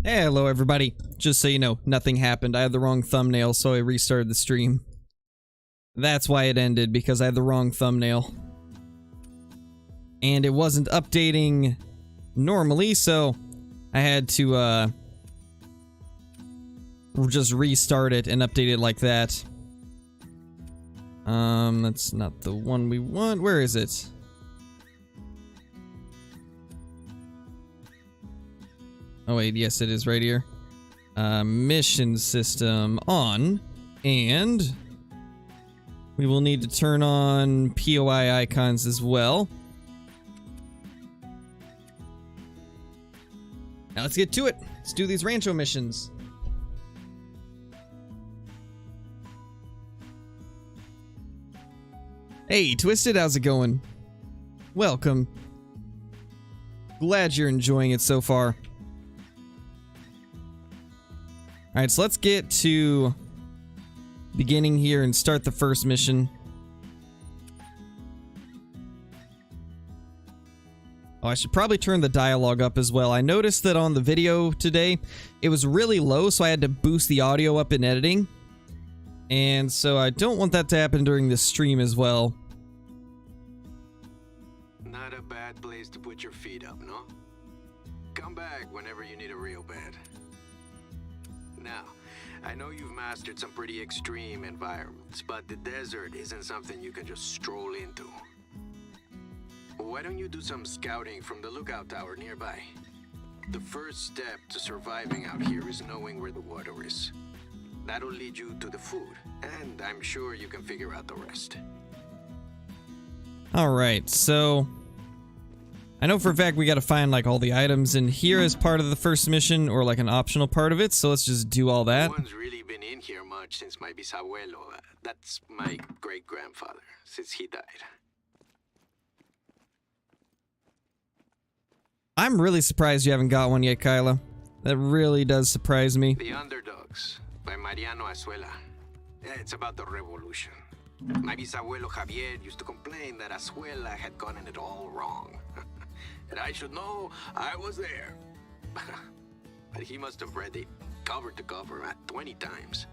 Hey, hello everybody. Just so you know, nothing happened. I had the wrong thumbnail, so I restarted the stream. That's why it ended, because I had the wrong thumbnail. And it wasn't updating normally, so I had to just restart it and update it like that. That's not the one we want. Where is it? Oh wait, yes it is right here. Mission system on, and we will need to turn on POI icons as well. Now let's get to it. Let's do these Rancho missions. Hey, Twisted, how's it going? Welcome. Glad you're enjoying it so far. Alright, so let's get to beginning here and start the first mission. Oh, I should probably turn the dialogue up as well. I noticed that on the video today, it was really low, so I had to boost the audio up in editing. And so I don't want that to happen during this stream as well. Not a bad place to put your feet up, no? Come back whenever you need a real bed. Now, I know you've mastered some pretty extreme environments, but the desert isn't something you can just stroll into. Why don't you do some scouting from the lookout tower nearby? The first step to surviving out here is knowing where the water is. That'll lead you to the food, and I'm sure you can figure out the rest. Alright, so I know for a fact we gotta find like all the items in here as part of the first mission, or like an optional part of it, so let's just do all that. No one's really been in here much since my bisabuelo. That's my great-grandfather, since he died. I'm really surprised you haven't got one yet, Kyla. That really does surprise me. The Underdogs, by Mariano Azuela. It's about the revolution. My bisabuelo Javier used to complain that Azuela had gotten it all wrong. And I should know I was there. But he must have read it cover to cover 20 times.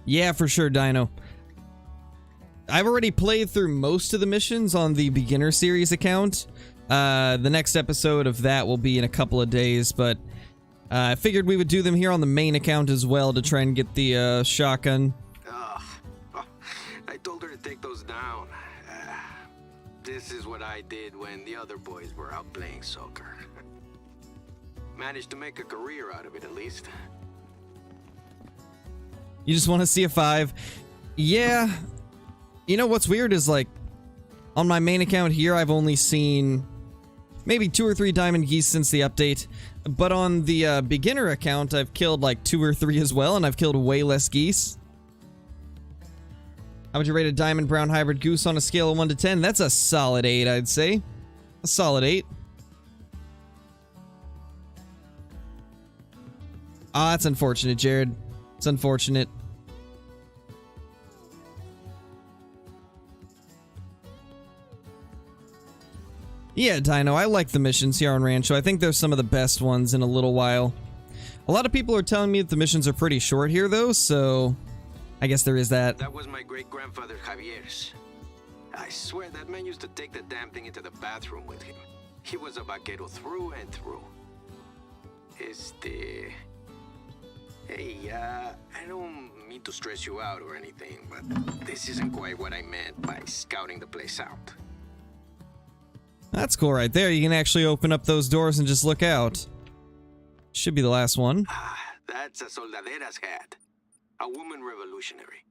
Yeah, for sure, Dino. I've already played through most of the missions on the beginner series account. The next episode of that will be in a couple of days, but I figured we would do them here on the main account as well to try and get the shotgun. I told her to take those down. This is what I did when the other boys were out playing soccer. Managed to make a career out of it, at least. You just want to see a 5? Yeah. You know what's weird is, like, on my main account here, I've only seen maybe 2 or 3 diamond geese since the update. But on the beginner account, I've killed like 2 or 3 as well, and I've killed way less geese. How would you rate a diamond brown hybrid goose on a scale of 1 to 10? That's a solid 8, I'd say. A solid 8. Ah, that's unfortunate, Jared. It's unfortunate. Yeah, Dino, I like the missions here on Rancho. I think they're some of the best ones in a little while. A lot of people are telling me that the missions are pretty short here, though, so I guess there is that. That was my great-grandfather Javier's. I swear that man used to take the damn thing into the bathroom with him. He was a vaquero through and through. Hey, I don't mean to stress you out or anything, but this isn't quite what I meant by scouting the place out. That's cool right there. You can actually open up those doors and just look out. Should be the last one. That's a Soldadera's hat. A woman revolutionary.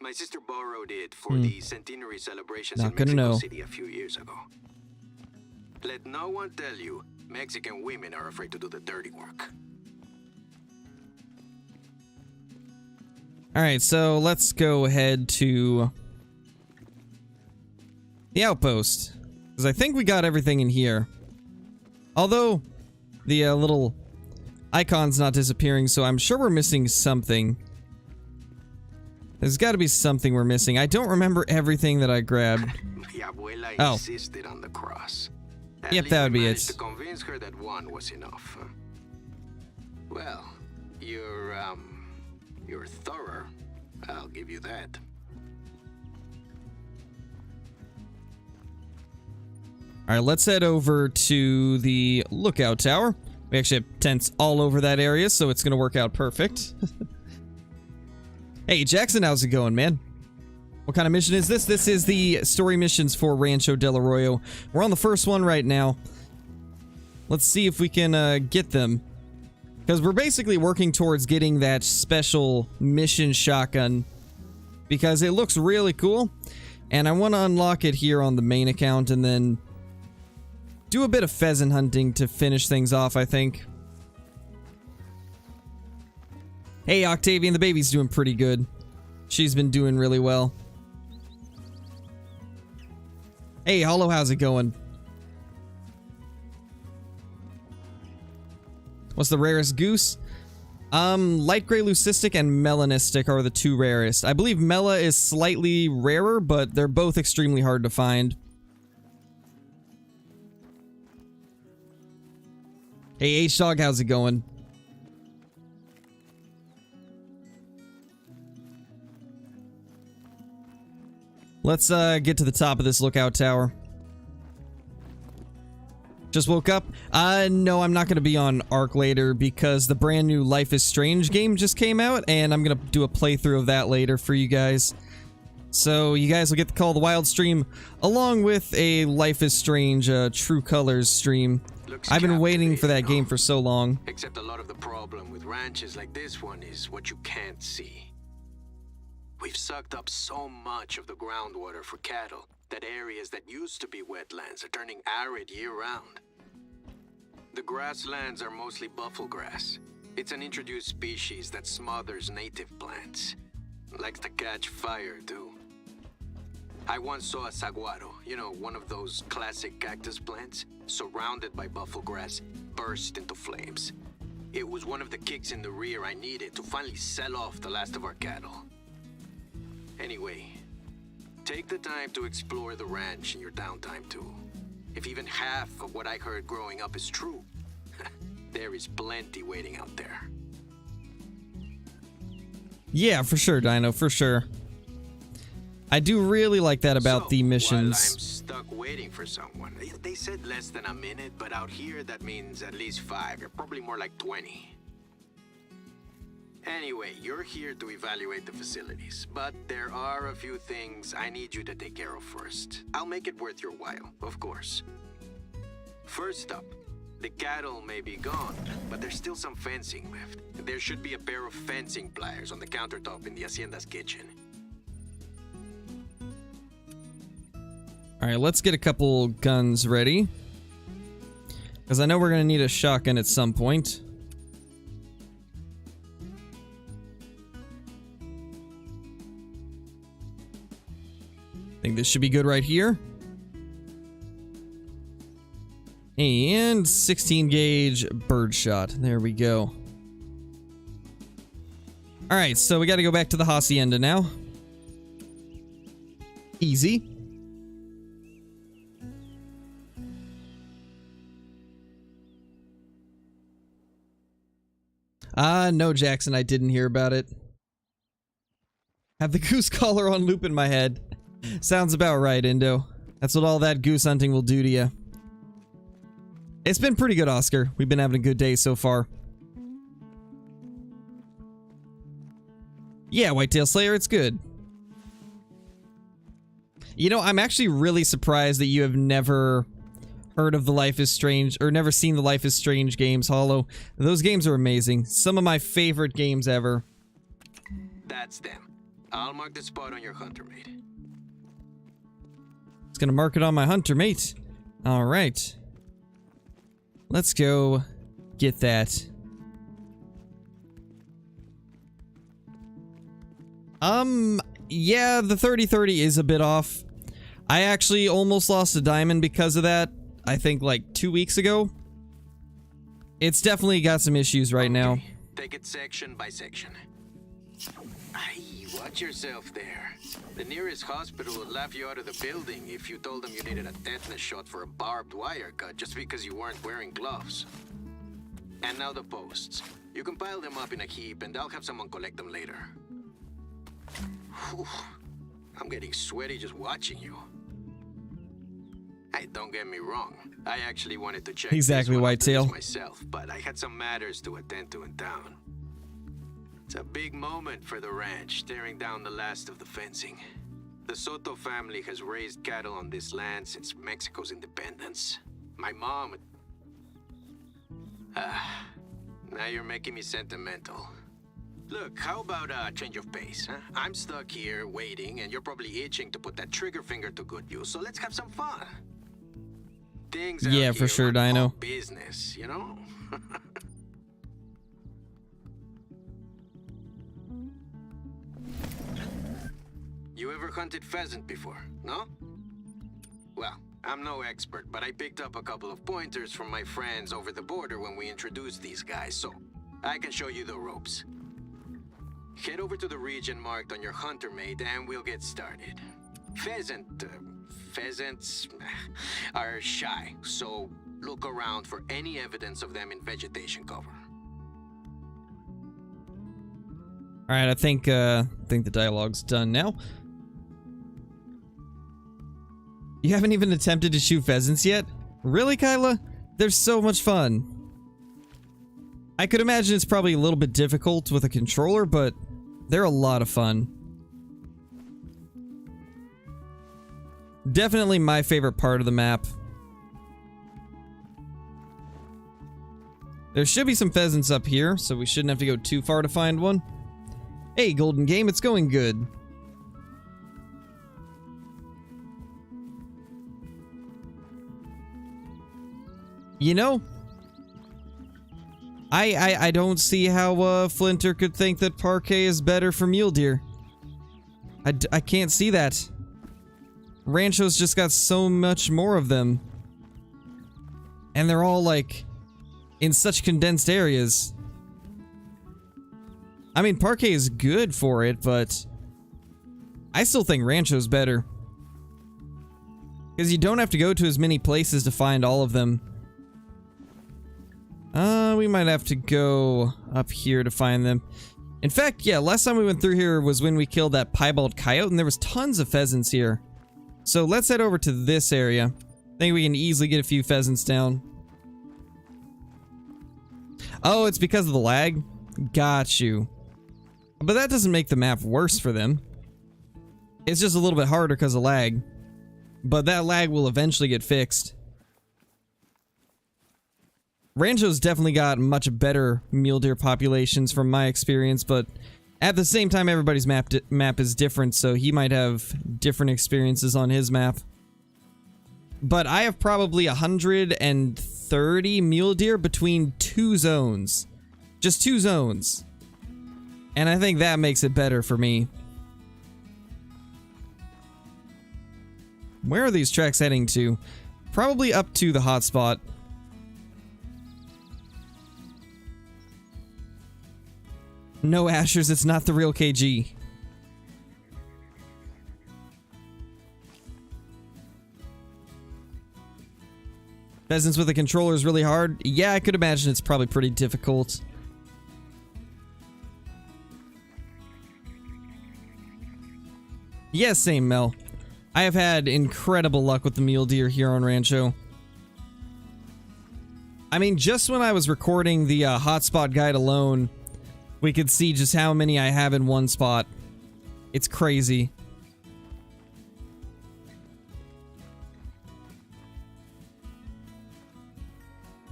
My sister borrowed it for the centenary celebrations in Mexico City a few years ago. Let no one tell you Mexican women are afraid to do the dirty work. Alright, so let's go ahead to the outpost. Because I think we got everything in here. Although, the little icon's not disappearing, so I'm sure we're missing something. There's got to be something we're missing. I don't remember everything that I grabbed. Oh. Insisted on the cross. Yep, that would be it. To convince her that one was enough. Well, you're thorough. I'll give you that. All right, let's head over to the lookout tower. We actually have tents all over that area, so it's going to work out perfect. Hey, Jackson, how's it going, man? What kind of mission is this? This is the story missions for Rancho Del Arroyo. We're on the first one right now. Let's see if we can get them. Because we're basically working towards getting that special mission shotgun. Because it looks really cool. And I want to unlock it here on the main account and then do a bit of pheasant hunting to finish things off, I think. Hey, Octavian, the baby's doing pretty good. She's been doing really well. Hey, Hollow, how's it going? What's the rarest goose? Light gray leucistic and melanistic are the two rarest. I believe Mela is slightly rarer, but they're both extremely hard to find. Hey, H-Dog, how's it going? Let's get to the top of this lookout tower. Just woke up? No, I'm not going to be on Ark later because the brand new Life is Strange game just came out, and I'm going to do a playthrough of that later for you guys. So you guys will get the Call of the Wild stream along with a Life is Strange True Colors stream. I've been waiting for that game for so long. Except a lot of the problem with ranches like this one is what you can't see. We've sucked up so much of the groundwater for cattle that areas that used to be wetlands are turning arid year-round. The grasslands are mostly buffalo grass. It's an introduced species that smothers native plants. Likes to catch fire, too. I once saw a saguaro, you know, one of those classic cactus plants, surrounded by buffalo grass, burst into flames. It was one of the kicks in the rear I needed to finally sell off the last of our cattle. Anyway, take the time to explore the ranch in your downtime too. If even half of what I heard growing up is true, there is plenty waiting out there. Yeah, for sure, Dino, for sure. I do really like that about the missions. While I'm stuck waiting for someone, they said less than a minute, but out here that means at least 5, or probably more like 20. Anyway, you're here to evaluate the facilities, but there are a few things I need you to take care of first. I'll make it worth your while, of course. First up, the cattle may be gone, but there's still some fencing left. There should be a pair of fencing pliers on the countertop in the hacienda's kitchen. Alright, let's get a couple guns ready. Because I know we're going to need a shotgun at some point. I think this should be good right here. And 16 gauge birdshot. There we go. Alright, so we got to go back to the hacienda now. Easy. No, Jackson, I didn't hear about it. Have the goose collar on loop in my head. Sounds about right, Indo. That's what all that goose hunting will do to you. It's been pretty good, Oscar. We've been having a good day so far. Yeah, Whitetail Slayer, it's good. You know, I'm actually really surprised that you have never heard of the Life is Strange, or never seen the Life is Strange games, Hollow. Those games are amazing. Some of my favorite games ever. That's them. I'll mark the spot on your hunter mate. It's gonna mark it on my hunter mate. Alright. Let's go get that. Yeah, the 30-30 is a bit off. I actually almost lost a diamond because of that. I think like 2 weeks ago. It's definitely got some issues right now. Take it section by section. Hey, watch yourself there. The nearest hospital would laugh you out of the building if you told them you needed a tetanus shot for a barbed wire cut just because you weren't wearing gloves. And now the posts. You can pile them up in a heap and I'll have someone collect them later. Whew. I'm getting sweaty just watching you. Hey, don't get me wrong. I actually wanted to check exactly Whitetail myself, but I had some matters to attend to in town. It's a big moment for the ranch, tearing down the last of the fencing. The Soto family has raised cattle on this land since Mexico's independence. My mom... now you're making me sentimental. Look, how about a change of pace, huh? I'm stuck here waiting, and you're probably itching to put that trigger finger to good use, so let's have some fun. Things out yeah, for here sure, are Dino. business, you know? You ever hunted pheasant before, no? Well, I'm no expert, but I picked up a couple of pointers from my friends over the border when we introduced these guys, so I can show you the ropes. Head over to the region marked on your hunter mate and we'll get started. Pheasants are shy, so look around for any evidence of them in vegetation cover. All right, I think the dialogue's done now. You haven't even attempted to shoot pheasants yet? Really, Kyla? They're so much fun. I could imagine it's probably a little bit difficult with a controller, but they're a lot of fun. Definitely my favorite part of the map. There should be some pheasants up here, so we shouldn't have to go too far to find one. Hey, Golden Game, it's going good. You know, I don't see how Flinter could think that parquet is better for mule deer. I can't see that. Rancho's just got so much more of them. And they're all, like, in such condensed areas. I mean, parquet is good for it, but I still think Rancho's better. Because you don't have to go to as many places to find all of them. We might have to go up here to find them. In fact, yeah, last time we went through here was when we killed that piebald coyote, and there was tons of pheasants here. So let's head over to this area. I think we can easily get a few pheasants down. Oh, it's because of the lag? Got you. But that doesn't make the map worse for them. It's just a little bit harder because of lag. But that lag will eventually get fixed. Rancho's definitely got much better mule deer populations from my experience, but at the same time, everybody's map is different, so he might have different experiences on his map. But I have probably 130 mule deer between 2 zones. Just 2 zones. And I think that makes it better for me. Where are these tracks heading to? Probably up to the hotspot. No, Ashers, it's not the real KG. Pheasants with a controller is really hard. Yeah, I could imagine it's probably pretty difficult. Yeah, same, Mel. I have had incredible luck with the mule deer here on Rancho. I mean, just when I was recording the hotspot guide alone, we could see just how many I have in one spot. It's crazy.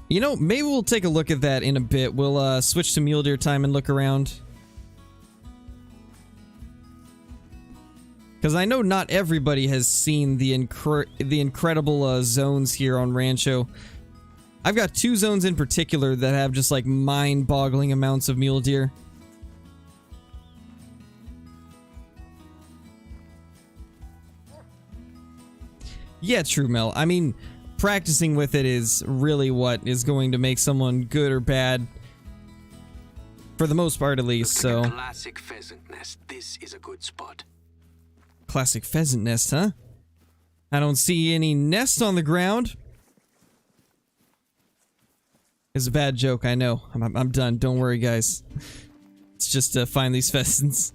You know, maybe we'll take a look at that in a bit. We'll switch to mule deer time and look around. Because I know not everybody has seen the incredible zones here on Rancho. I've got 2 zones in particular that have just like mind-boggling amounts of mule deer. Yeah, true, Mel. I mean, practicing with it is really what is going to make someone good or bad. For the most part, at least, so. Classic pheasant nest. This is a good spot. Classic pheasant nest, huh? I don't see any nest on the ground. It's a bad joke, I know. I'm done. Don't worry, guys. It's just to find these pheasants.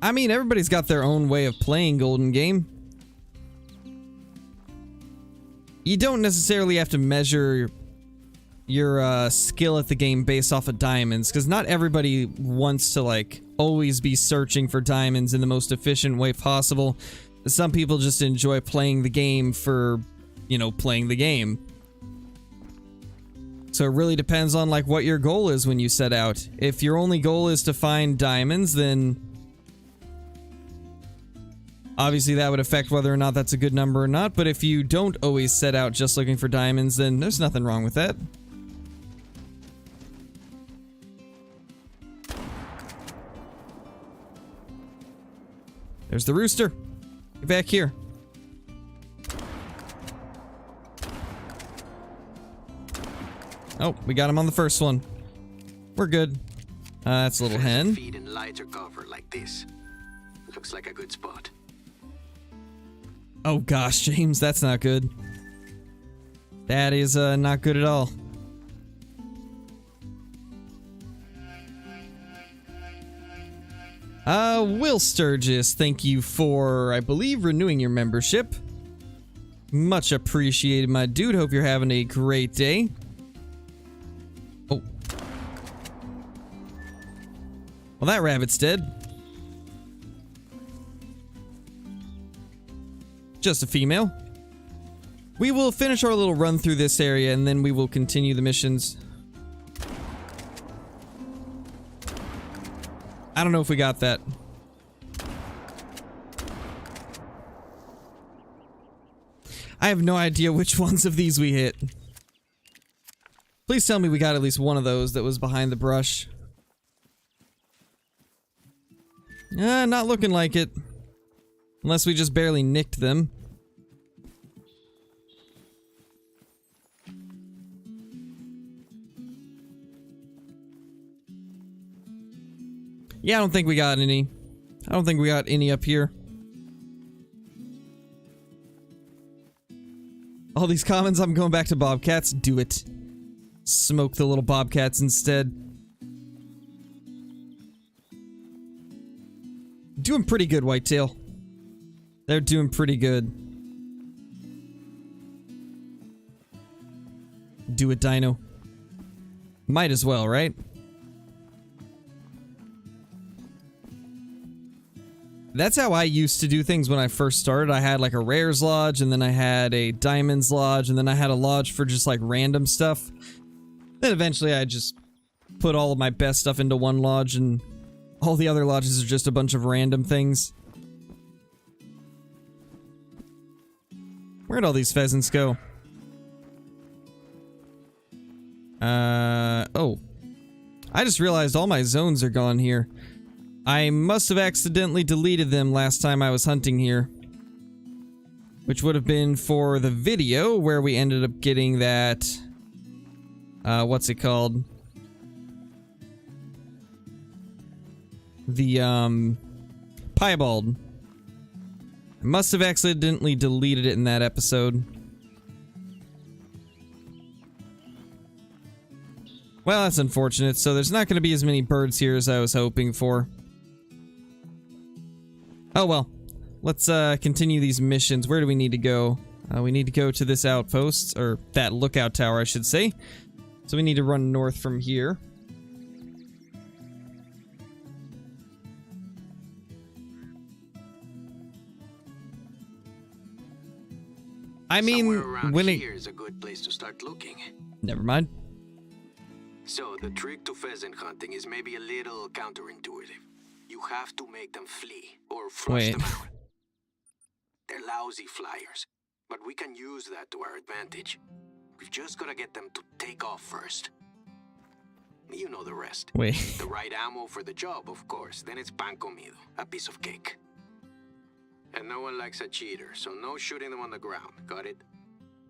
I mean, everybody's got their own way of playing Golden Game. You don't necessarily have to measure your skill at the game based off of diamonds, because not everybody wants to, like, always be searching for diamonds in the most efficient way possible. Some people just enjoy playing the game for, you know, playing the game. So it really depends on, like, what your goal is when you set out. If your only goal is to find diamonds, then obviously that would affect whether or not that's a good number or not, but if you don't always set out just looking for diamonds, then there's nothing wrong with that. There's the rooster. Get back here. Oh, we got him on the first one. We're good. That's a little hen. Feed in lighter cover like this. Looks like a good spot. Oh gosh, James, that's not good. That is not good at all. Will Sturgis, thank you for, I believe, renewing your membership. Much appreciated, my dude. Hope you're having a great day. Oh. Well, that rabbit's dead. Just a female. We will finish our little run through this area and then we will continue the missions. I don't know if we got that. I have no idea which ones of these we hit. Please tell me we got at least one of those that was behind the brush. Not looking like it. Unless we just barely nicked them. Yeah, I don't think we got any. I don't think we got any up here. All these comments, I'm going back to Bobcats. Do it. Smoke the little Bobcats instead. Doing pretty good, Whitetail. They're doing pretty good. Do it, Dino. Might as well, right? That's how I used to do things when I first started. I had like a rares lodge, and then I had a diamonds lodge, and then I had a lodge for just like random stuff. Then eventually I just put all of my best stuff into one lodge, and all the other lodges are just a bunch of random things. Where'd all these pheasants go? Oh. I just realized all my zones are gone here. I must have accidentally deleted them last time I was hunting here. Which would have been for the video where we ended up getting that... what's it called? The, piebald. I must have accidentally deleted it in that episode. Well, that's unfortunate. So there's not going to be as many birds here as I was hoping for. Oh well. Let's continue these missions. Where do we need to go? We need to go to this outpost, or that lookout tower, I should say. So we need to run north from here. I mean, when it... Here's a good place to start looking. Never mind. So the trick to pheasant hunting is maybe a little counterintuitive. You have to make them flee or flush them out. They're lousy flyers, but we can use that to our advantage. We've just got to get them to take off first. You know the rest. Wait. The right ammo for the job, of course. Then it's pan comido, a piece of cake. And no one likes a cheater, so no shooting them on the ground. Got it?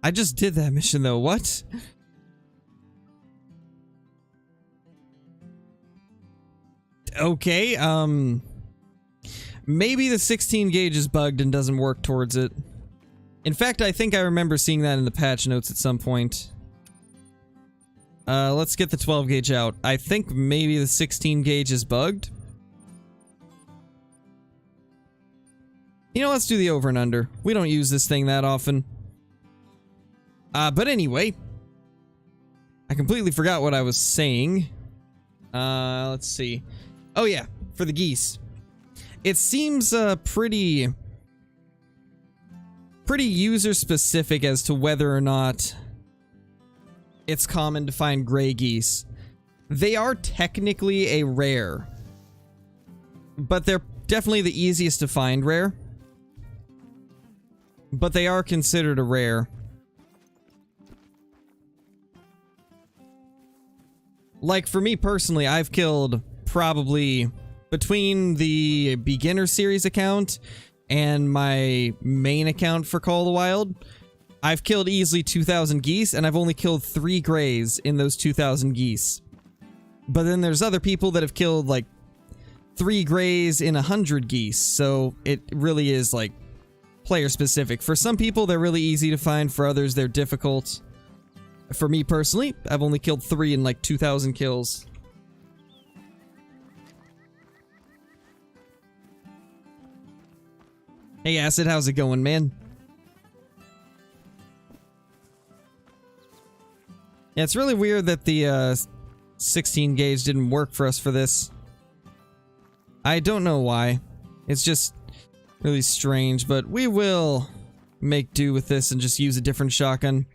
I just did that mission though. What? Okay, Maybe the 16 gauge is bugged and doesn't work towards it. In fact, I think I remember seeing that in the patch notes at some point. Let's get the 12 gauge out. I think maybe the 16 gauge is bugged. You know, let's do the over and under. We don't use this thing that often. But anyway, I completely forgot what I was saying. Let's see. Oh yeah, for the geese. It seems pretty user specific as to whether or not it's common to find gray geese. They are technically a rare, but they're definitely the easiest to find rare. But they are considered a rare. Like, for me personally, I've killed probably between the beginner series account and my main account for Call of the Wild, I've killed easily 2,000 geese, and I've only killed 3 grays in those 2,000 geese. But then there's other people that have killed, like, 3 grays in 100 geese, so it really is, like, player specific. For some people, they're really easy to find, for others, they're difficult. For me personally, I've only killed 3 in, like, 2,000 kills. Hey, Acid, how's it going, man? Yeah, it's really weird that the 16 gauge didn't work for us for this. I don't know why. It's just really strange, but we will make do with this and just use a different shotgun.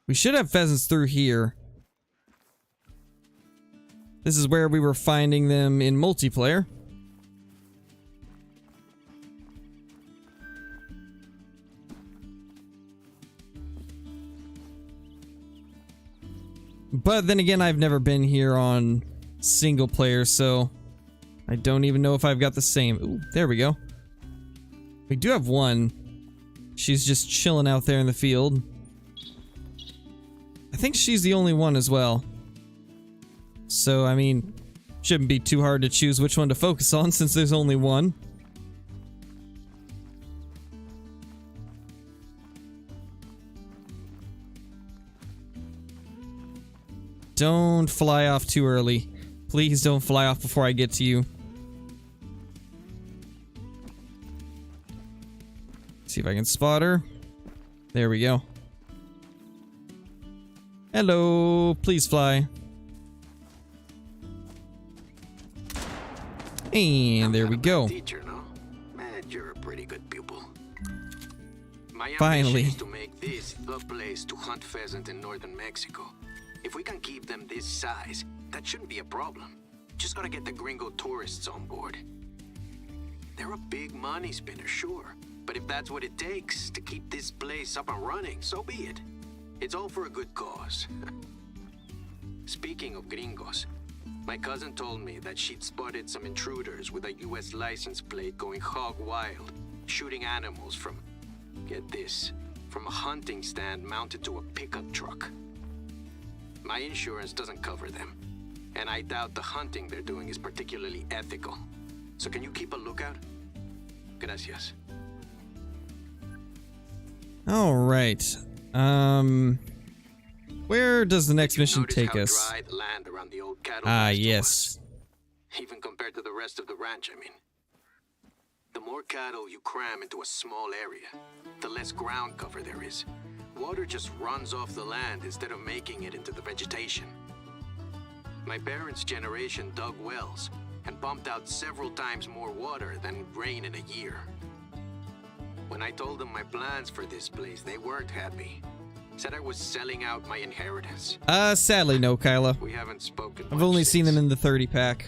We should have pheasants through here. This is where we were finding them in multiplayer. But then again, I've never been here on single player, so I don't even know if I've got the same. Ooh, there we go. We do have one. She's just chilling out there in the field. I think she's the only one as well. So, I mean, shouldn't be too hard to choose which one to focus on since there's only one. Don't fly off too early. Please don't fly off before I get to you. See if I can spot her. There we go. Hello, please fly. And there we go. Teacher, no? Man, you're a pretty good pupil. My Finally. ambition is to make this the place to hunt pheasant in northern Mexico. If we can keep them this size, that shouldn't be a problem. Just gotta get the gringo tourists on board. They're a big money spinner, sure. But if that's what it takes to keep this place up and running, so be it. It's all for a good cause. Speaking of gringos, my cousin told me that she'd spotted some intruders with a US license plate going hog wild, shooting animals from, get this, from a hunting stand mounted to a pickup truck. My insurance doesn't cover them, and I doubt the hunting they're doing is particularly ethical. So can you keep a lookout? Gracias. All right. Where does the next mission take us? Dry the land around the old cattle Yes. was? Even compared to the rest of the ranch, I mean. The more cattle you cram into a small area, the less ground cover there is. Water just runs off the land instead of making it into the vegetation. My parents' generation dug wells and pumped out several times more water than would rain in a year. When I told them my plans for this place, they weren't happy. Said I was selling out my inheritance. Sadly no, Kyla. We haven't spoken I've only much seen them since. in the 30 pack.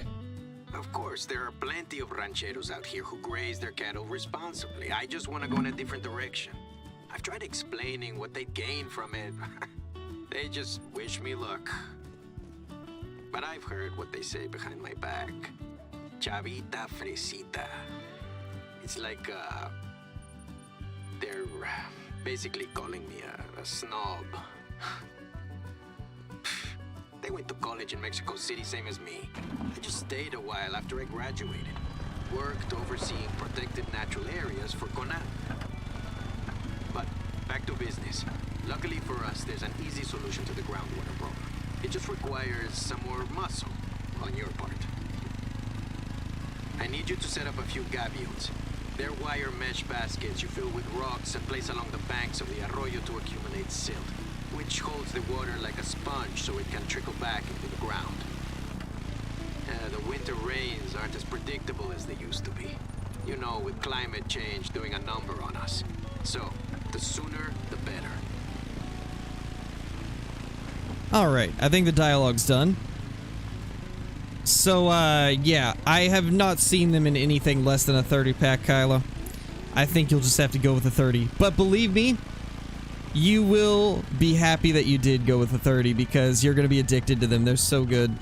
Of course, there are plenty of rancheros out here who graze their cattle responsibly. I just want to go in a different direction. I've tried explaining what they'd gain from it. They just wish me luck. But I've heard what they say behind my back. Chavita fresita. It's like, they're basically calling me a snob. They went to college in Mexico City, same as me. I just stayed a while after I graduated. Worked overseeing protected natural areas for CONAP. But back to business. Luckily for us, there's an easy solution to the groundwater problem. It just requires some more muscle on your part. I need you to set up a few gabions. They're wire mesh baskets you fill with rocks and place along the banks of the arroyo to accumulate silt, which holds the water like a sponge so it can trickle back into the ground. The winter rains aren't as predictable as they used to be. You know, with climate change doing a number on us. So, the sooner, the better. Alright, I think the dialogue's done. So, yeah, I have not seen them in anything less than a 30-pack, Kyla. I think you'll just have to go with a 30. But believe me, you will be happy that you did go with a 30 because you're going to be addicted to them. They're so good.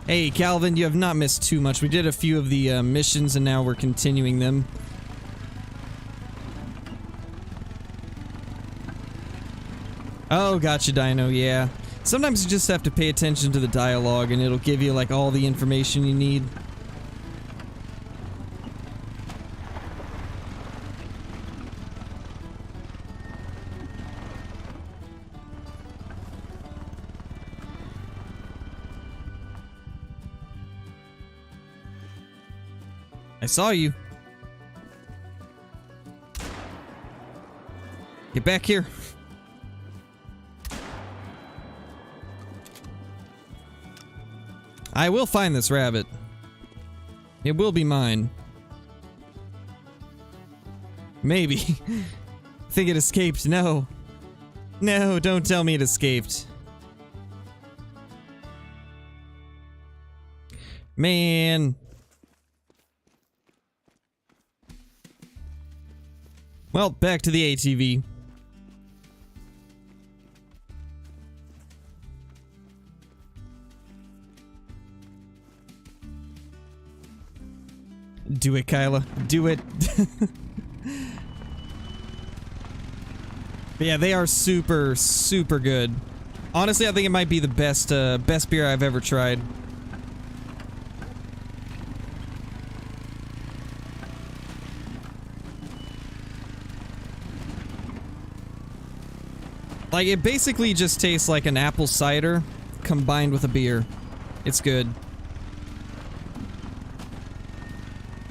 Hey, Calvin, you have not missed too much. We did a few of the missions, and now we're continuing them. Oh, gotcha, Dino, yeah. Sometimes you just have to pay attention to the dialogue, and it'll give you, like, all the information you need. I saw you. Get back here. I will find this rabbit. It will be mine. Maybe. Think it escaped? No. No, don't tell me it escaped. Man. Well, back to the ATV. Do it, Kyla. Do it. But yeah, they are super, super good. Honestly, I think it might be the best, best beer I've ever tried. Like, it basically just tastes like an apple cider combined with a beer. It's good.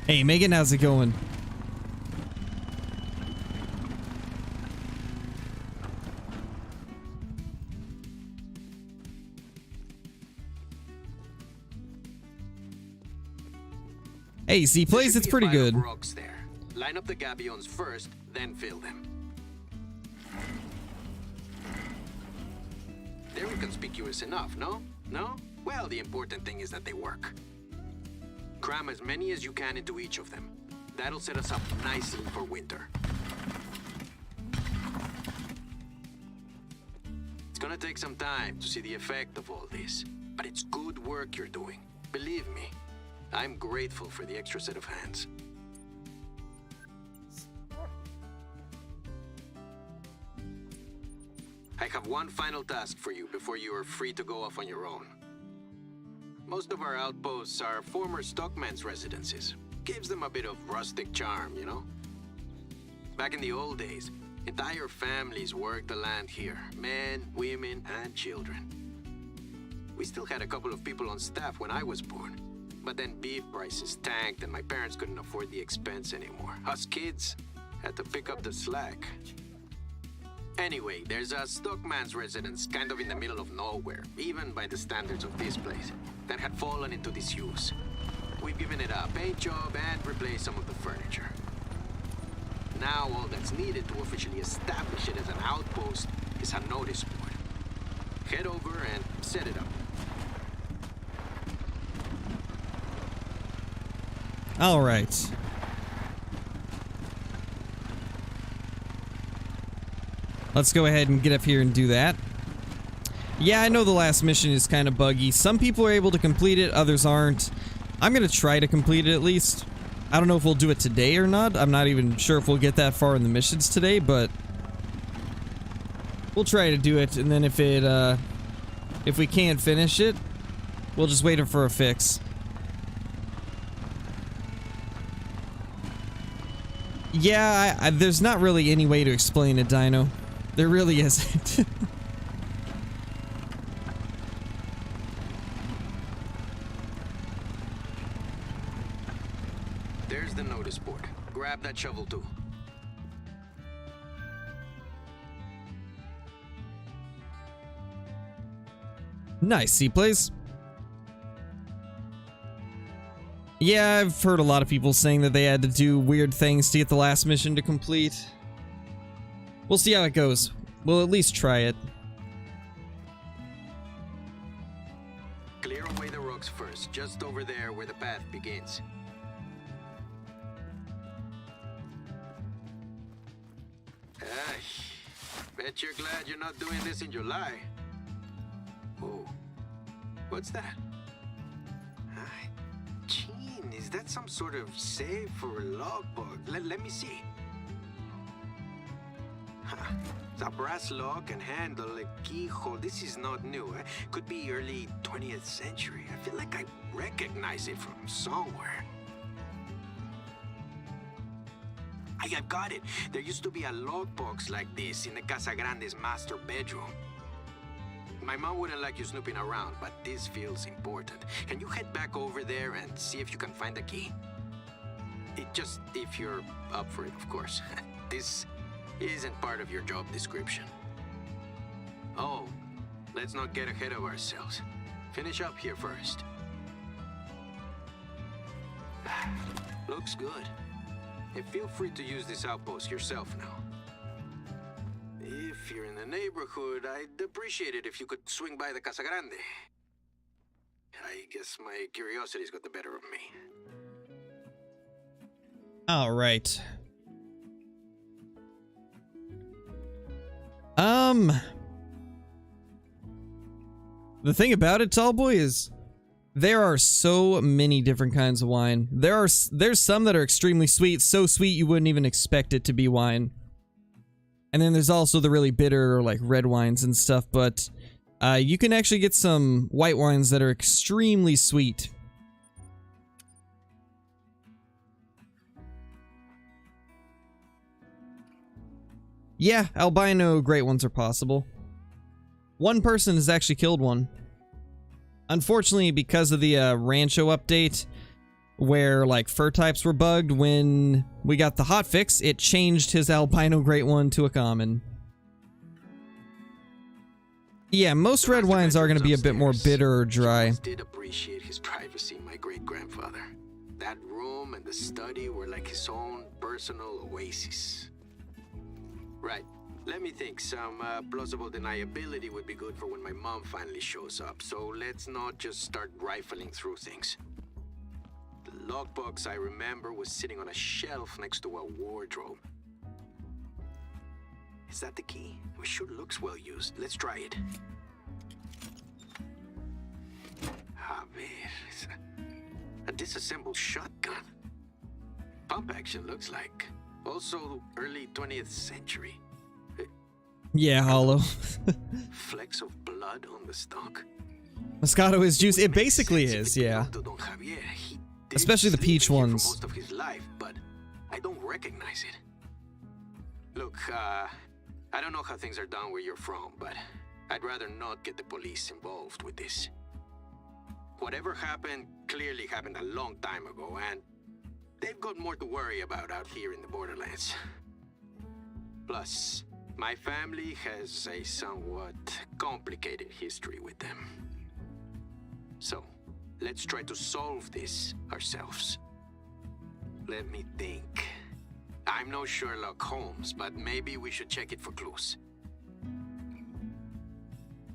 Hey, Megan, how's it going? Hey, Z-Plays, it's pretty good. Rocks there. Line up the gabions first, then fill them. They're inconspicuous enough, no? No? Well, the important thing is that they work. Cram as many as you can into each of them. That'll set us up nicely for winter. It's gonna take some time to see the effect of all this, but it's good work you're doing. Believe me, I'm grateful for the extra set of hands. I have one final task for you before you are free to go off on your own. Most of our outposts are former stockmen's residences. Gives them a bit of rustic charm, you know? Back in the old days, entire families worked the land here. Men, women, and children. We still had a couple of people on staff when I was born. But then beef prices tanked and my parents couldn't afford the expense anymore. Us kids had to pick up the slack. Anyway, there's a stockman's residence kind of in the middle of nowhere, even by the standards of this place, that had fallen into disuse. We've given it a paint job and replaced some of the furniture. Now all that's needed to officially establish it as an outpost is a notice board. Head over and set it up. All right. Let's go ahead and get up here and do that. Yeah, I know the last mission is kind of buggy. Some people are able to complete it, others aren't. I'm gonna try to complete it at least. I don't know if we'll do it today or not. I'm not even sure if we'll get that far in the missions today, but we'll try to do it, and then if we can't finish it, we'll just wait for a fix. Yeah, there's not really any way to explain it, Dino. There really isn't. There's the notice board. Grab that shovel too. Nice, C-Plays. Yeah, I've heard a lot of people saying that they had to do weird things to get the last mission to complete. We'll see how it goes. We'll at least try it. Clear away the rocks first, just over there where the path begins. Ay, bet you're glad you're not doing this in July. Oh, what's that? Ay, Gene, is that some sort of save for a logbook? Let me see. Huh. It's a brass lock and handle, a keyhole. This is not new. Could be early 20th century. I feel like I recognize it from somewhere. I've got it. There used to be a lockbox like this in the Casa Grande's master bedroom. My mom wouldn't like you snooping around, but this feels important. Can you head back over there and see if you can find the key? If you're up for it, of course. This isn't part of your job description. Oh, let's not get ahead of ourselves. Finish up here first. Looks good. And feel free to use this outpost yourself now. If you're in the neighborhood, I'd appreciate it if you could swing by the Casa Grande. I guess my curiosity's got the better of me. All right. The thing about it, Tallboy, is there are so many different kinds of wine. There's some that are extremely sweet, so sweet you wouldn't even expect it to be wine. And then there's also the really bitter, like red wines and stuff, but you can actually get some white wines that are extremely sweet. Yeah, albino great ones are possible. One person has actually killed one. Unfortunately, because of the Rancho update, where like fur types were bugged, when we got the hotfix, it changed his albino great one to a common. Yeah, most red wines are going to be a bit more bitter or dry. Did appreciate his privacy, my great-grandfather. That room and the study were like his own personal oasis. Right. Let me think. Some plausible deniability would be good for when my mom finally shows up. So let's not just start rifling through things. The logbox I remember was sitting on a shelf next to a wardrobe. Is that the key? It sure looks well used. Let's try it. A ver, it's a disassembled shotgun. Pump action looks like. Also early 20th century. Yeah, hollow. Flecks of blood on the stock. Moscato is juice. It basically is, yeah. Especially the peach ones. For most of his life, but I don't recognize it. Look, I don't know how things are done where you're from, but I'd rather not get the police involved with this. Whatever happened clearly happened a long time ago, and they've got more to worry about out here in the borderlands. Plus, my family has a somewhat complicated history with them. So, let's try to solve this ourselves. Let me think. I'm no Sherlock Holmes, but maybe we should check it for clues.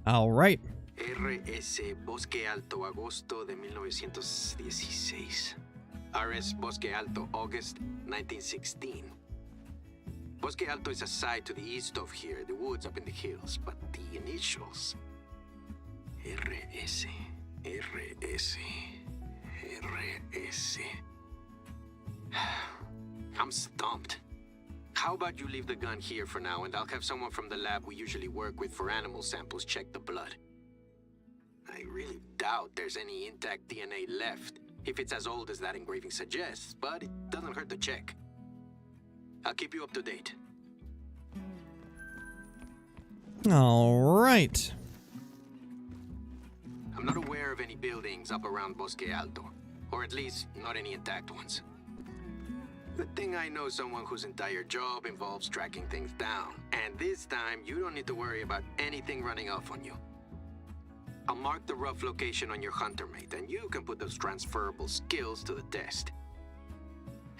All right. RS Bosque Alto, agosto de 1916. RS Bosque Alto, August 1916. Bosque Alto is a site to the east of here, the woods up in the hills, but the initials... RS. RS. RS. I'm stumped. How about you leave the gun here for now, and I'll have someone from the lab we usually work with for animal samples check the blood. I really doubt there's any intact DNA left, if it's as old as that engraving suggests, but it doesn't hurt to check. I'll keep you up to date. All right. I'm not aware of any buildings up around Bosque Alto, or at least not any intact ones. Good thing I know someone whose entire job involves tracking things down, and this time you don't need to worry about anything running off on you. I'll mark the rough location on your hunter mate, and you can put those transferable skills to the test.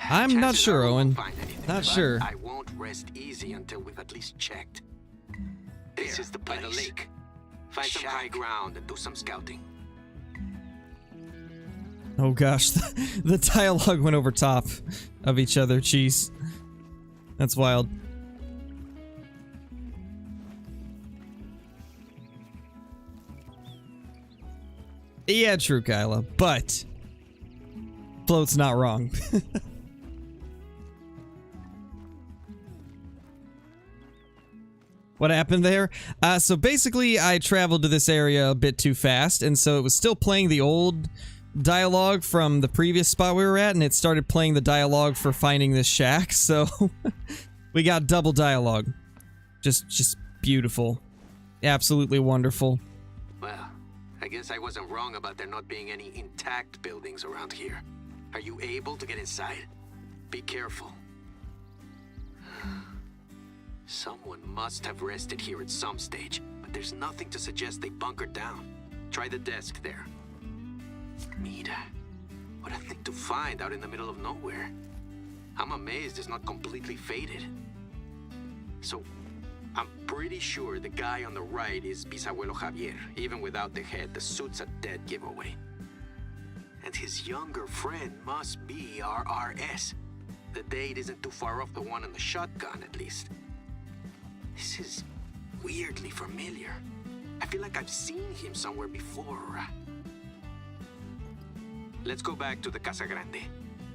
I'm not sure, Owen. Not sure. I won't rest easy until we've at least checked. This is the place. By the lake. Find some high ground and do some scouting. Oh gosh, the dialogue went over top of each other. Jeez. That's wild. Yeah, true, Kyla, but Float's not wrong. What happened there? So basically, I traveled to this area a bit too fast, and so it was still playing the old dialogue from the previous spot we were at, and it started playing the dialogue for finding this shack, so we got double dialogue. Just beautiful. Absolutely wonderful. Well, I guess I wasn't wrong about there not being any intact buildings around here. Are you able to get inside? Be careful. Someone must have rested here at some stage, but there's nothing to suggest they bunkered down. Try the desk there. Mira, what a thing to find out in the middle of nowhere. I'm amazed it's not completely faded. So, I'm pretty sure the guy on the right is Bisabuelo Javier. Even without the head, the suit's a dead giveaway. And his younger friend must be our RS. The date isn't too far off the one in the shotgun, at least. This is weirdly familiar. I feel like I've seen him somewhere before. Let's go back to the Casa Grande.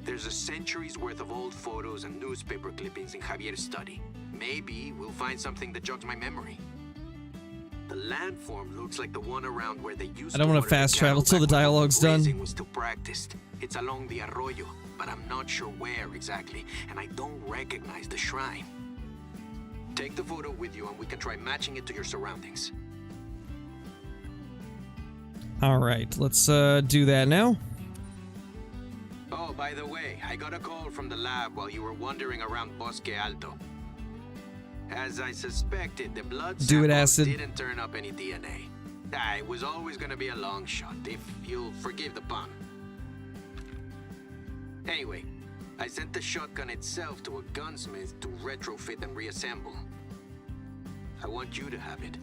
There's a century's worth of old photos and newspaper clippings in Javier's study. Maybe we'll find something that jogs my memory. The landform looks like the one around where they used to. I don't want to fast travel till the dialogue's done. Grazing was still practiced. It's along the arroyo, but I'm not sure where exactly, and I don't recognize the shrine. Take the photo with you and we can try matching it to your surroundings. Alright, let's do that now. Oh, by the way, I got a call from the lab while you were wandering around Bosque Alto. As I suspected, the blood samples didn't turn up any DNA. It was always gonna be a long shot, if you'll forgive the pun. Anyway, I sent the shotgun itself to a gunsmith to retrofit and reassemble. I want you to have it.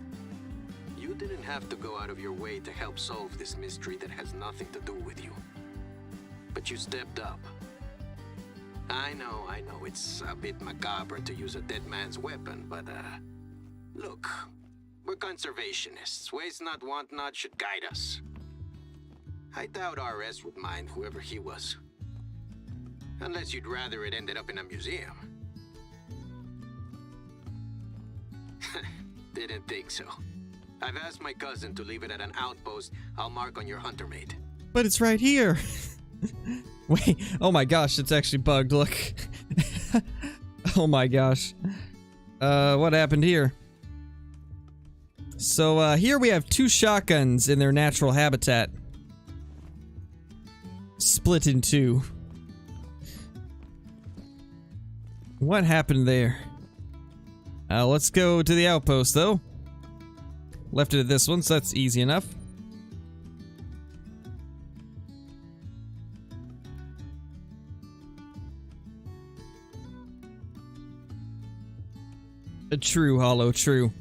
You didn't have to go out of your way to help solve this mystery that has nothing to do with you. But you stepped up. I know, it's a bit macabre to use a dead man's weapon, but look, we're conservationists. Waste not, want not should guide us. I doubt RS would mind whoever he was. Unless you'd rather it ended up in a museum. Didn't think so. I've asked my cousin to leave it at an outpost I'll mark on your hunter mate. But it's right here. Wait, oh my gosh, it's actually bugged, look. Oh my gosh. What happened here? So, here we have two shotguns in their natural habitat. Split in two. What happened there? Let's go to the outpost, though. Left it at this one, so that's easy enough. True, Hollow, true.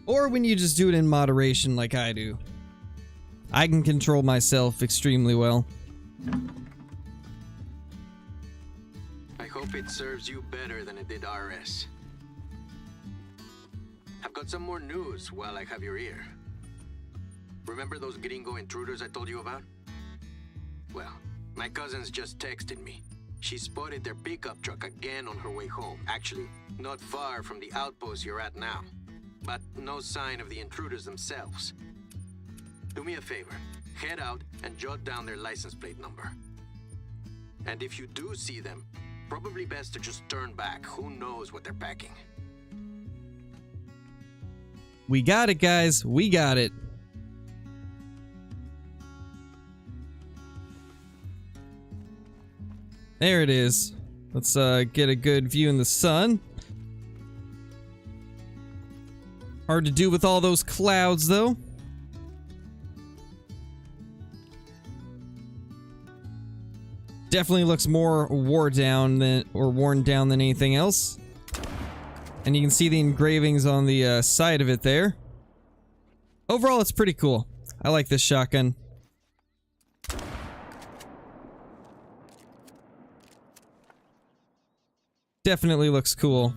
Or when you just do it in moderation like I do. I can control myself extremely well. I hope it serves you better than it did RS. I've got some more news while I have your ear. Remember those gringo intruders I told you about? Well, my cousin's just texted me. She spotted their pickup truck again on her way home. Actually, not far from the outpost you're at now. But no sign of the intruders themselves. Do me a favor. Head out and jot down their license plate number. And if you do see them, probably best to just turn back. Who knows what they're packing. We got it, guys. We got it. There it is. Let's get a good view in the sun. Hard to do with all those clouds, though. Definitely looks more worn down than anything else. And you can see the engravings on the side of it there. Overall, it's pretty cool. I like this shotgun. Definitely looks cool.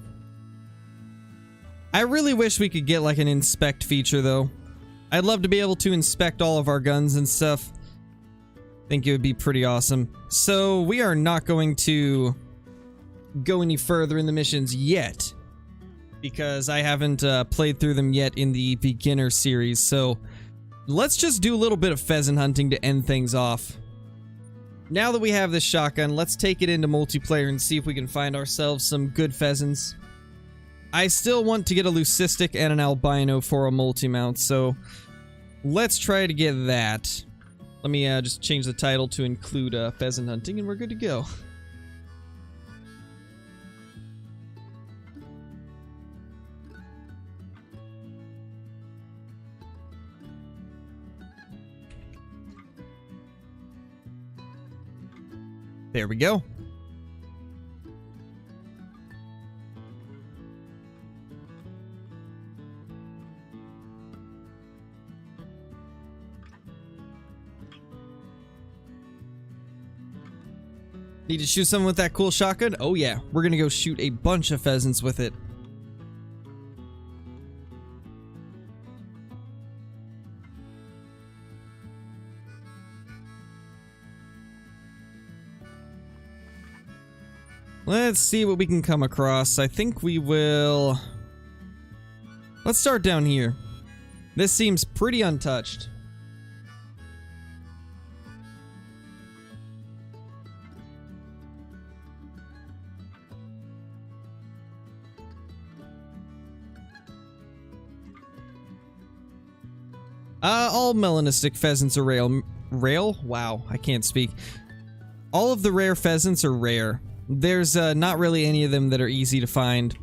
I really wish we could get like an inspect feature though. I'd love to be able to inspect all of our guns and stuff. Think it would be pretty awesome. So we are not going to go any further in the missions yet, because I haven't played through them yet in the beginner series. So let's just do a little bit of pheasant hunting to end things off. Now that we have this shotgun, let's take it into multiplayer and see if we can find ourselves some good pheasants. I still want to get a leucistic and an albino for a multi-mount, so let's try to get that. Let me just change the title to include pheasant hunting and we're good to go. There we go. Need to shoot someone with that cool shotgun? Oh yeah, we're gonna go shoot a bunch of pheasants with it. Let's see what we can come across. I think we will... Let's start down here. This seems pretty untouched. All melanistic pheasants are rare. Wow, I can't speak. All of the rare pheasants are rare. There's not really any of them that are easy to find.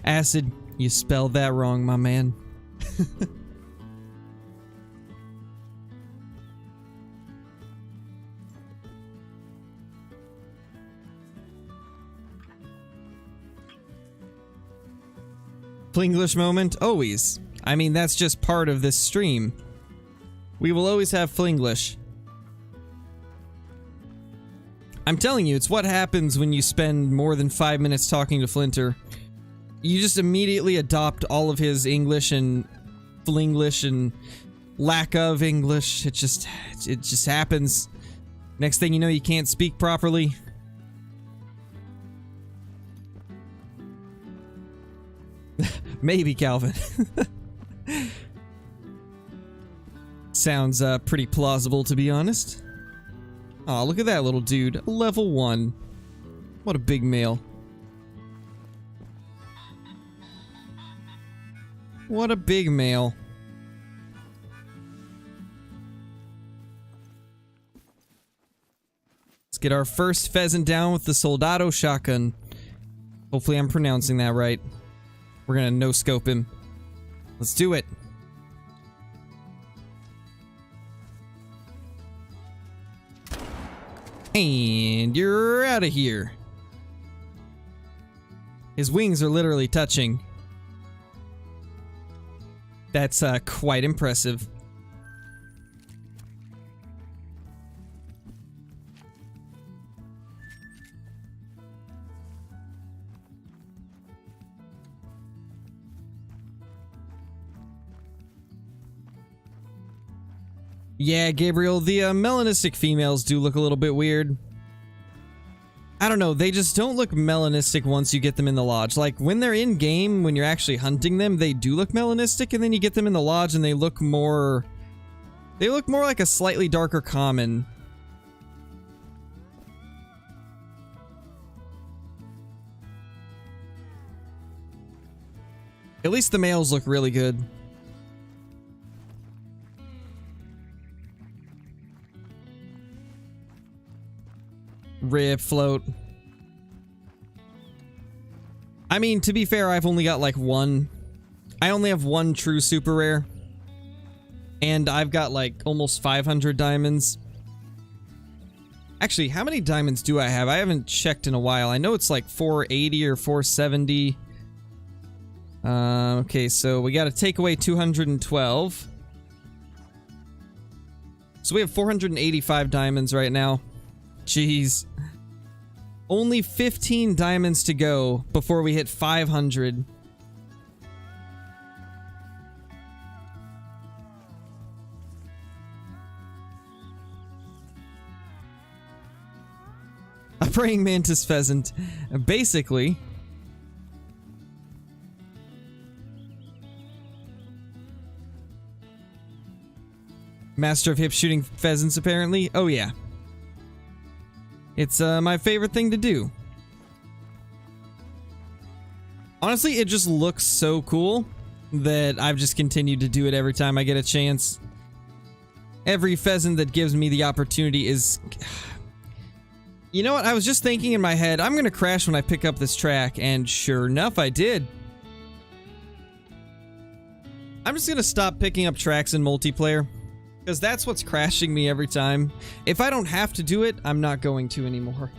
Acid, you spelled that wrong, my man. Flinglish moment? Always. I mean, that's just part of this stream. We will always have Flinglish. I'm telling you, it's what happens when you spend more than 5 minutes talking to Flinter. You just immediately adopt all of his English and Flinglish and lack of English. It just happens. Next thing you know, you can't speak properly. Maybe, Calvin. Sounds pretty plausible, to be honest. Aw, look at that little dude. Level 1. What a big male. What a big male. Let's get our first pheasant down with the Soldado shotgun. Hopefully I'm pronouncing that right. We're gonna no-scope him. Let's do it. And you're out of here. His wings are literally touching. That's quite impressive. Yeah, Gabriel, the melanistic females do look a little bit weird. I don't know, they just don't look melanistic once you get them in the lodge. Like, when they're in game, when you're actually hunting them, they do look melanistic, and then you get them in the lodge and they look more... They look more like a slightly darker common. At least the males look really good. Rip float. I mean, to be fair, I've only got like one. I only have one true super rare. And I've got like almost 500 diamonds. Actually, how many diamonds do I have? I haven't checked in a while. I know it's like 480 or 470. Okay, so we got to take away 212. So we have 485 diamonds right now. Jeez. Only 15 diamonds to go before we hit 500. A praying mantis pheasant. Basically. Master of hip shooting pheasants, apparently. Oh, yeah. It's my favorite thing to do. Honestly, it just looks so cool that I've just continued to do it every time I get a chance. Every pheasant that gives me the opportunity is... You know what? I was just thinking in my head, I'm gonna crash when I pick up this track, and sure enough, I did. I'm just gonna stop picking up tracks in multiplayer. Because that's what's crashing me every time. If I don't have to do it, I'm not going to anymore.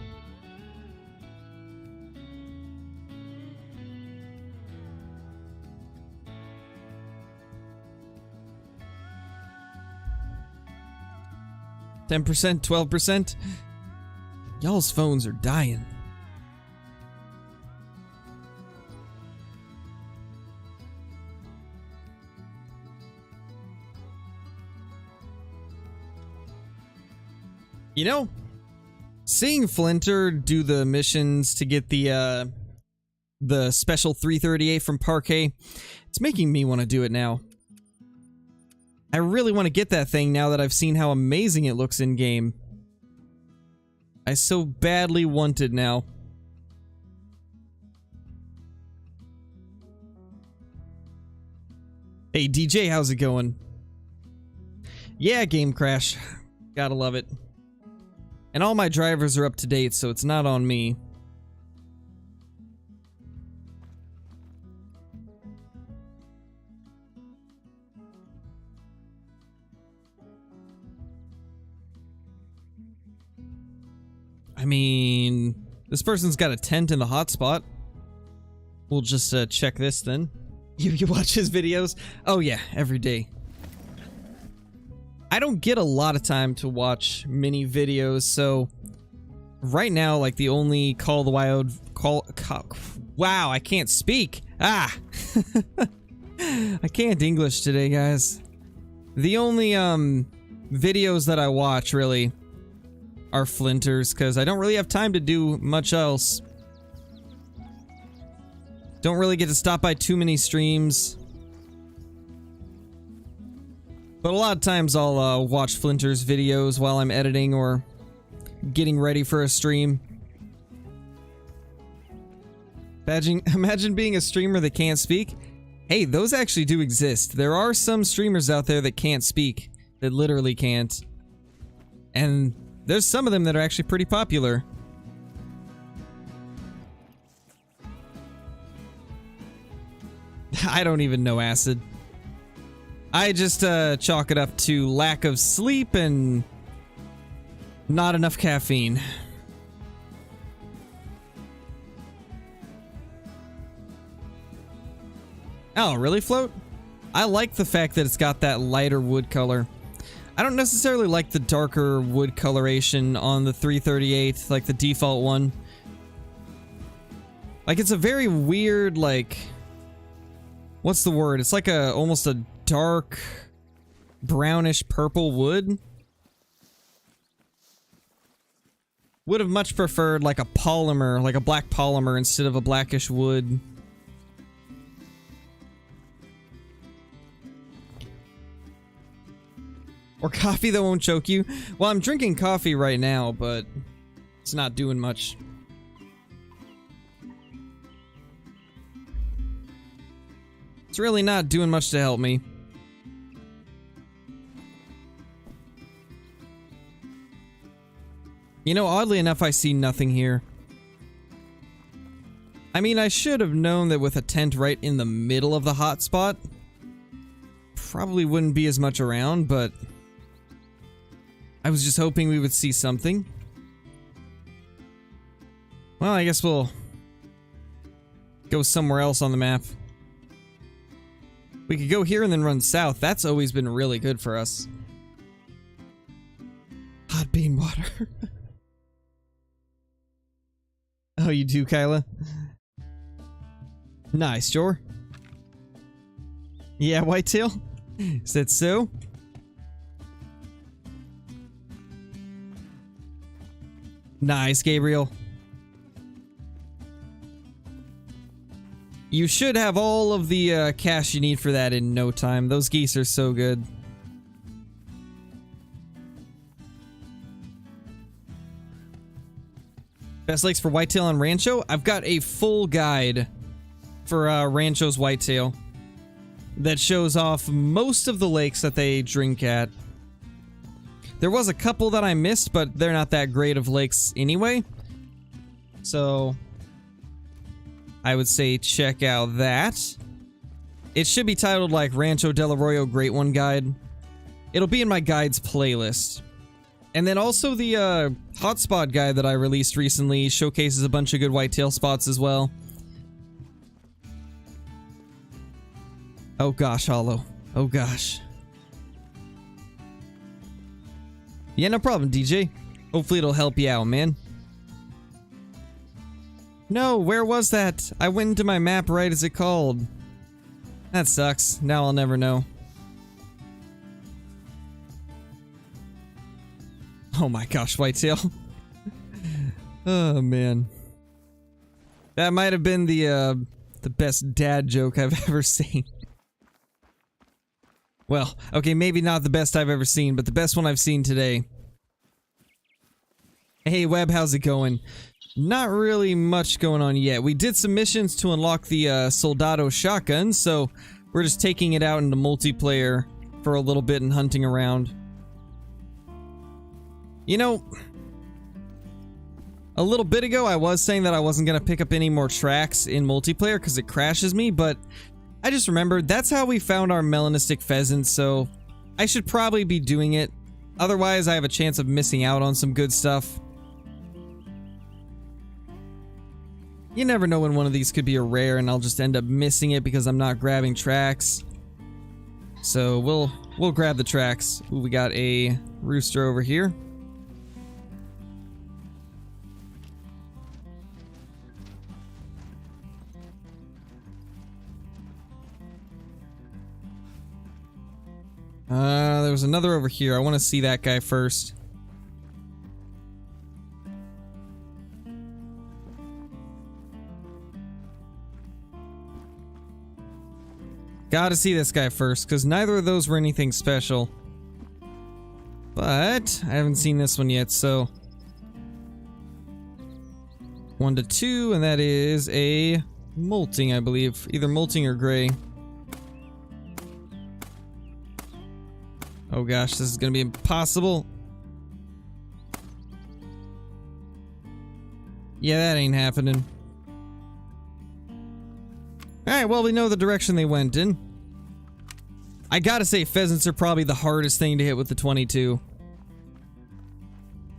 $10%, 12%? Y'all's phones are dying. You know, seeing Flinter do the missions to get the special 338 from Parquet, it's making me want to do it now. I really want to get that thing now that I've seen how amazing it looks in game. I so badly want it now. Hey DJ, how's it going? Yeah, game crash. Gotta love it. And all my drivers are up to date, so it's not on me. I mean, this person's got a tent in the hotspot. We'll just check this then. You watch his videos? Oh yeah, every day. I don't get a lot of time to watch mini videos, so right now, like the only Call of the Wild wow, I can't speak. Ah, I can't English today, guys. The only videos that I watch really are Flinters, because I don't really have time to do much else. Don't really get to stop by too many streams. But a lot of times I'll watch Flinter's videos while I'm editing or getting ready for a stream. Imagine being a streamer that can't speak. Hey, those actually do exist. There are some streamers out there that can't speak, that literally can't. And there's some of them that are actually pretty popular. I don't even know acid. I just chalk it up to lack of sleep and not enough caffeine. Oh, really, Float? I like the fact that it's got that lighter wood color. I don't necessarily like the darker wood coloration on the 338, like the default one. Like, it's a very weird, like... What's the word? It's like almost a dark... brownish purple wood. Would have much preferred like a polymer, like a black polymer instead of a blackish wood. Or coffee that won't choke you. Well, I'm drinking coffee right now, but it's not doing much. It's really not doing much to help me. You know, oddly enough, I see nothing here. I mean, I should have known that with a tent right in the middle of the hotspot, probably wouldn't be as much around, but I was just hoping we would see something. Well, I guess we'll go somewhere else on the map. We could go here and then run south. That's always been really good for us. Hot bean water. Oh, you do, Kyla? Nice, Jor. Yeah, Whitetail? Is that so? Nice, Gabriel. You should have all of the cash you need for that in no time. Those geese are so good. Best lakes for whitetail on Rancho? I've got a full guide for Rancho's whitetail that shows off most of the lakes that they drink at. There was a couple that I missed, but they're not that great of lakes anyway. So I would say check out that. It should be titled like Rancho Del Arroyo Great One Guide. It'll be in my guides playlist. And then also the hotspot guide that I released recently showcases a bunch of good whitetail spots as well. Oh gosh, Hollow. Oh gosh. Yeah, no problem, DJ. Hopefully it'll help you out, man. No, where was that? I went into my map right as it called. That sucks. Now I'll never know. Oh my gosh, Whitetail. Oh man. That might have been the best dad joke I've ever seen. Well, okay, maybe not the best I've ever seen, but the best one I've seen today. Hey Webb, how's it going? Not really much going on yet. We did some missions to unlock the Soldado shotgun, so we're just taking it out into multiplayer for a little bit and hunting around. You know, a little bit ago I was saying that I wasn't going to pick up any more tracks in multiplayer because it crashes me, but I just remembered that's how we found our melanistic pheasant, so I should probably be doing it. Otherwise, I have a chance of missing out on some good stuff. You never know when one of these could be a rare and I'll just end up missing it because I'm not grabbing tracks. So we'll grab the tracks. Ooh, we got a rooster over here. There was another over here. I want to see that guy first. Gotta see this guy first, because neither of those were anything special. But I haven't seen this one yet, so 1 to 2, and that is a molting, I believe. Either molting or gray. Oh gosh, this is gonna be impossible. Yeah, that ain't happening. Alright, well, we know the direction they went in. I gotta say, pheasants are probably the hardest thing to hit with the 22.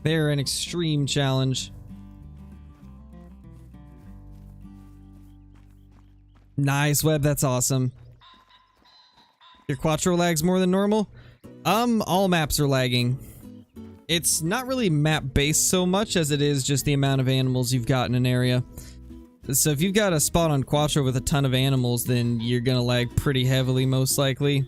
They're an extreme challenge. Nice, Web, that's awesome. Your Quattro lags more than normal? All maps are lagging. It's not really map-based so much as it is just the amount of animals you've got in an area. So if you've got a spot on Quattro with a ton of animals, then you're gonna lag pretty heavily, most likely.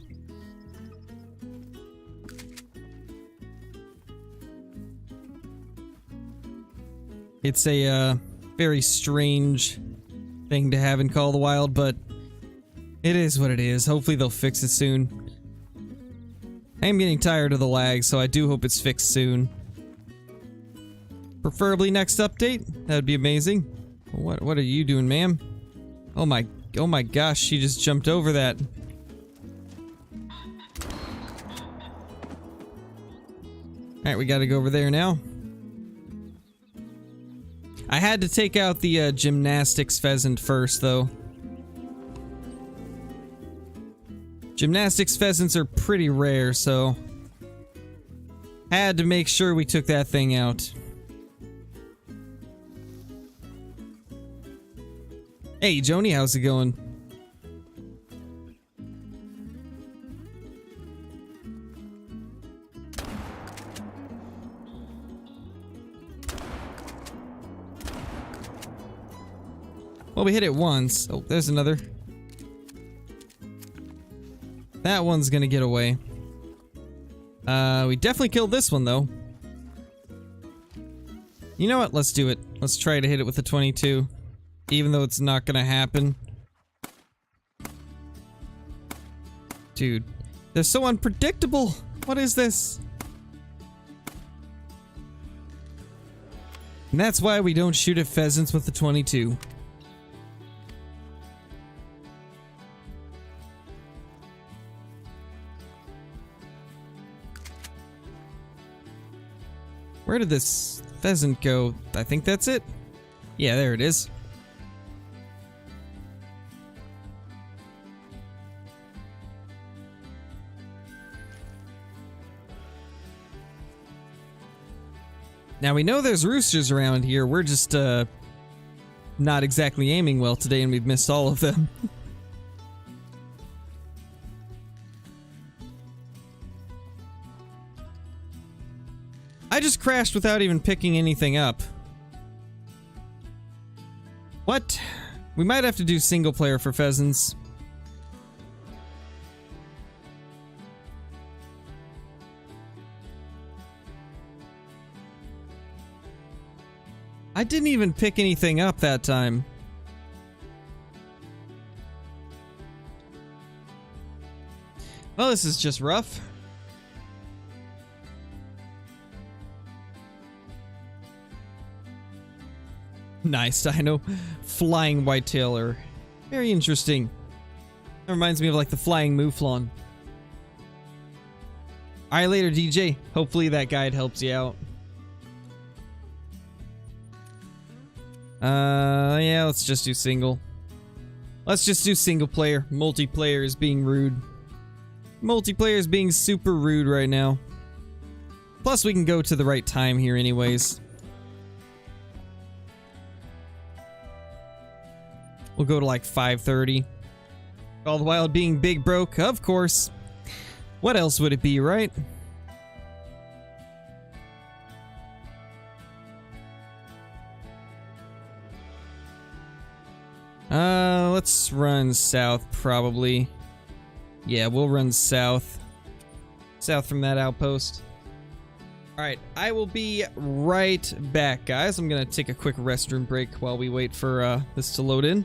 It's a very strange thing to have in Call of the Wild, but it is what it is. Hopefully they'll fix it soon. I am getting tired of the lag, so I do hope it's fixed soon. Preferably next update. That would be amazing. What are you doing, ma'am? Oh my gosh, she just jumped over that. Alright, we gotta go over there now. I had to take out the gymnastics pheasant first, though. Gymnastics pheasants are pretty rare, so had to make sure we took that thing out. Hey, Joni, how's it going? Well, we hit it once. Oh, there's another. That one's gonna get away. We definitely killed this one, though. You know what? Let's do it. Let's try to hit it with the 22. Even though it's not gonna happen. Dude, they're so unpredictable. What is this? And that's why we don't shoot at pheasants with the 22. Where did this pheasant go? I think that's it. Yeah, there it is. Now we know there's roosters around here. We're just not exactly aiming well today, and we've missed all of them. I just crashed without even picking anything up. What? We might have to do single player for pheasants. I didn't even pick anything up that time. Well, this is just rough. Nice, Dino. Flying whitetailer. Very interesting. That reminds me of like the flying mouflon. Alright, later, DJ. Hopefully that guide helps you out. Yeah, let's just do single. Let's just do single player. Multiplayer is being rude. Multiplayer is being super rude right now. Plus, we can go to the right time here anyways. We'll go to like 5:30. All the while being big broke, of course. What else would it be, right? Let's run south, probably. Yeah, we'll run south. South from that outpost. Alright, I will be right back, guys. I'm gonna take a quick restroom break while we wait for this to load in.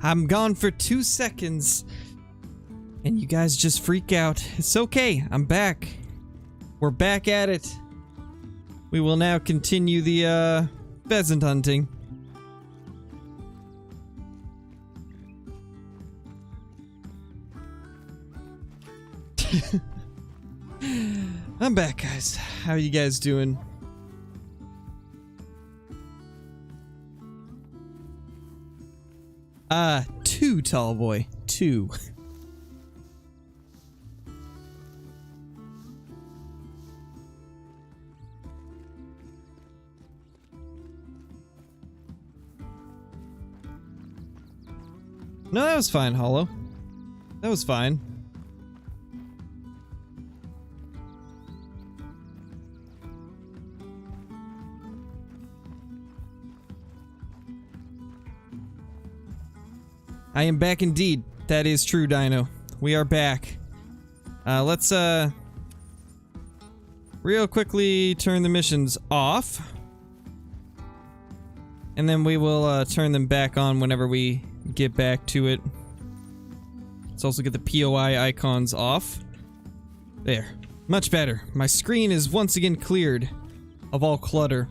I'm gone for 2 seconds. And you guys just freak out. It's okay. I'm back. We're back at it. We will now continue the pheasant hunting. I'm back, guys. How are you guys doing? Two, tall boy. 2. No, that was fine, Hollow. That was fine. I am back indeed. That is true, Dino. We are back. Let's real quickly turn the missions off. And then we will turn them back on whenever we get back to it. Let's also get the POI icons off. There. Much better. My screen is once again cleared of all clutter.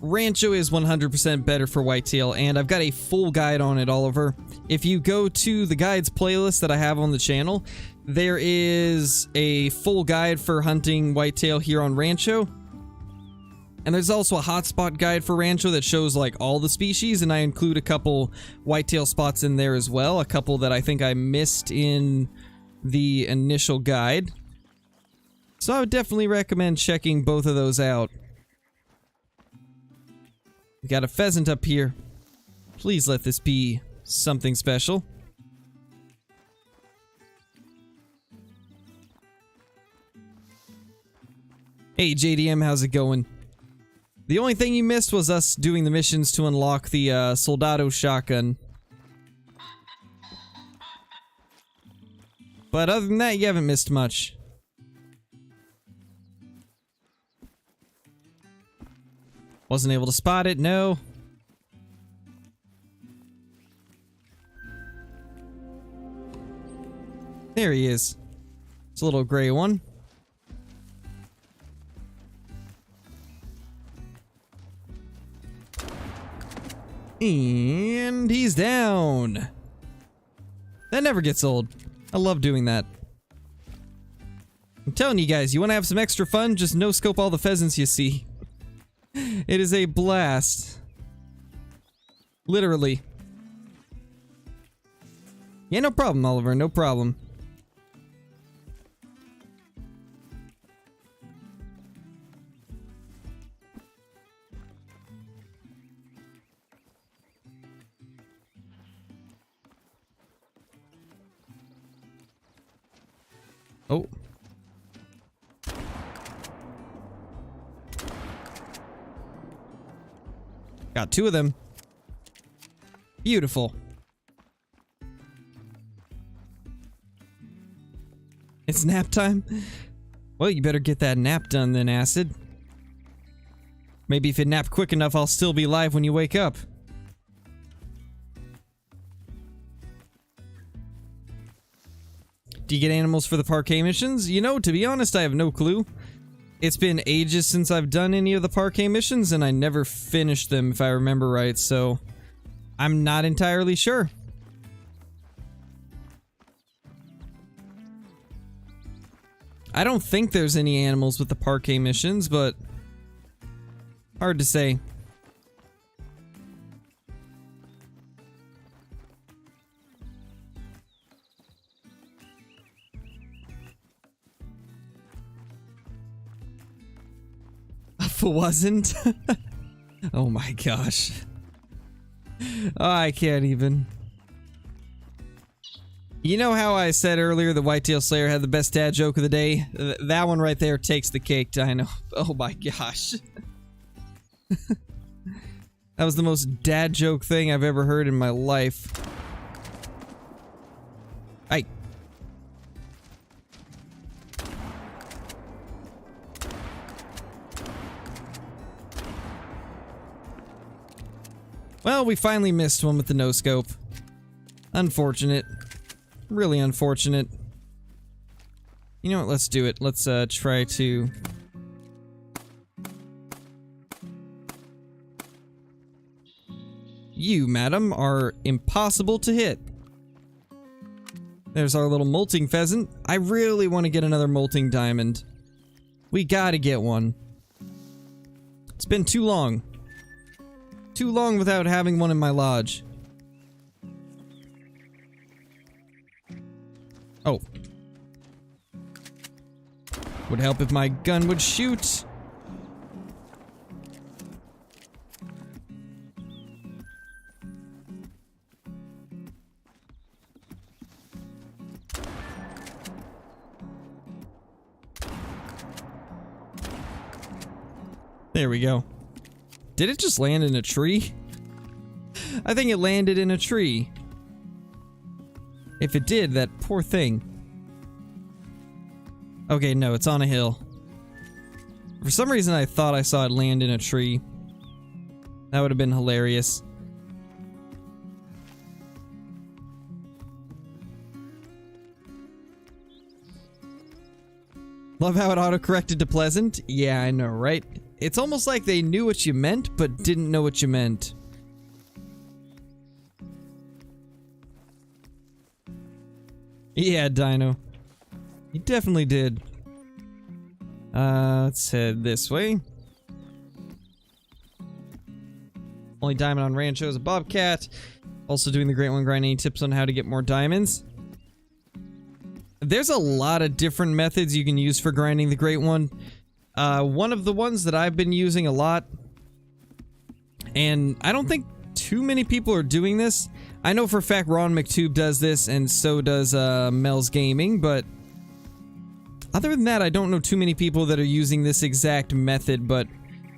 Rancho is 100% better for whitetail, and I've got a full guide on it, Oliver. If you go to the guides playlist that I have on the channel, there is a full guide for hunting whitetail here on Rancho. And there's also a hotspot guide for Rancho that shows like all the species, and I include a couple whitetail spots in there as well, a couple that I think I missed in the initial guide. So I would definitely recommend checking both of those out. We got a pheasant up here. Please let this be something special. Hey JDM, how's it going? The only thing you missed was us doing the missions to unlock the Soldado shotgun. But other than that, you haven't missed much. Wasn't able to spot it, no. There he is. It's a little gray one. And he's down. That never gets old. I love doing that. I'm telling you guys, you want to have some extra fun? Just no-scope all the pheasants you see. It is a blast. Literally. Yeah, no problem, Oliver. No problem. Oh. Got 2 of them. Beautiful. It's nap time? Well, you better get that nap done then, Acid. Maybe if you nap quick enough, I'll still be alive when you wake up. Do you get animals for the parquet missions? You know, to be honest, I have no clue. It's been ages since I've done any of the parquet missions, and I never finished them, if I remember right, so I'm not entirely sure. I don't think there's any animals with the parquet missions, but hard to say. If it wasn't? Oh my gosh. Oh, I can't even. You know how I said earlier the Whitetail Slayer had the best dad joke of the day? That one right there takes the cake, Dino. Oh my gosh. That was the most dad joke thing I've ever heard in my life. Hey. Well, we finally missed one with the no-scope. Unfortunate. Really unfortunate. You know what, let's do it. Let's try to... You, madam, are impossible to hit. There's our little molting pheasant. I really want to get another molting diamond. We gotta get one. It's been too long. Too long without having one in my lodge. Oh. Would help if my gun would shoot. There we go. Did it just land in a tree? I think it landed in a tree. If it did, that poor thing. Okay, no, it's on a hill. For some reason, I thought I saw it land in a tree. That would have been hilarious. Love how it autocorrected to pleasant. Yeah, I know, right? It's almost like they knew what you meant, but didn't know what you meant. Yeah, Dino. You definitely did. Let's head this way. Only diamond on Rancho is a bobcat. Also doing the Great One grind. Any tips on how to get more diamonds? There's a lot of different methods you can use for grinding the Great One. One of the ones that I've been using a lot, and I don't think too many people are doing this. I know for a fact Ron McTube does this, and so does Mel's Gaming, but other than that, I don't know too many people that are using this exact method. But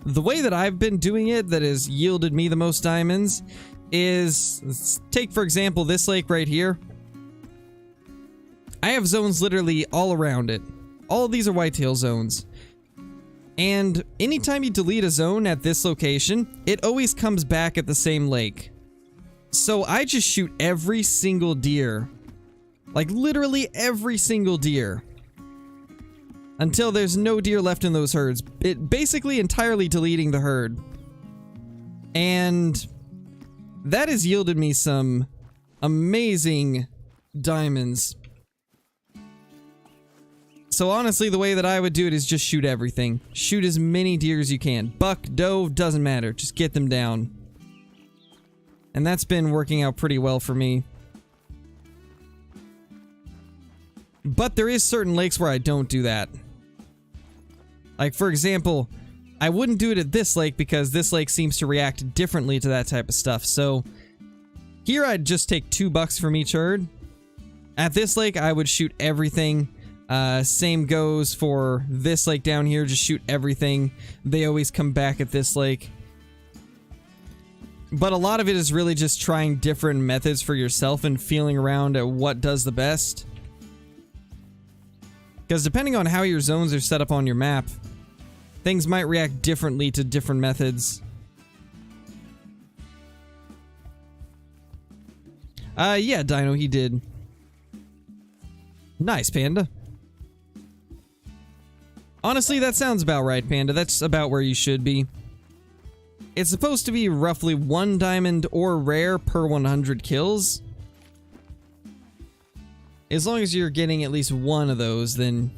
the way that I've been doing it that has yielded me the most diamonds is, let's take for example this lake right here. I have zones literally all around it. All of these are whitetail zones. And anytime you delete a zone at this location, it always comes back at the same lake. So I just shoot every single deer. Like literally every single deer. Until there's no deer left in those herds. It basically entirely deleting the herd. And that has yielded me some amazing diamonds. So honestly, the way that I would do it is just shoot everything. Shoot as many deer as you can. Buck, doe, doesn't matter. Just get them down. And that's been working out pretty well for me. But there is certain lakes where I don't do that. Like for example, I wouldn't do it at this lake because this lake seems to react differently to that type of stuff. So here I'd just take $2 from each herd. At this lake, I would shoot everything. Same goes for this lake down here, just shoot everything. They always come back at this lake. But a lot of it is really just trying different methods for yourself and feeling around at what does the best. Because depending on how your zones are set up on your map, things might react differently to different methods. Yeah, Dino, he did. Nice, Panda. Honestly, that sounds about right, Panda. That's about where you should be. It's supposed to be roughly 1 diamond or rare per 100 kills. As long as you're getting at least one of those, then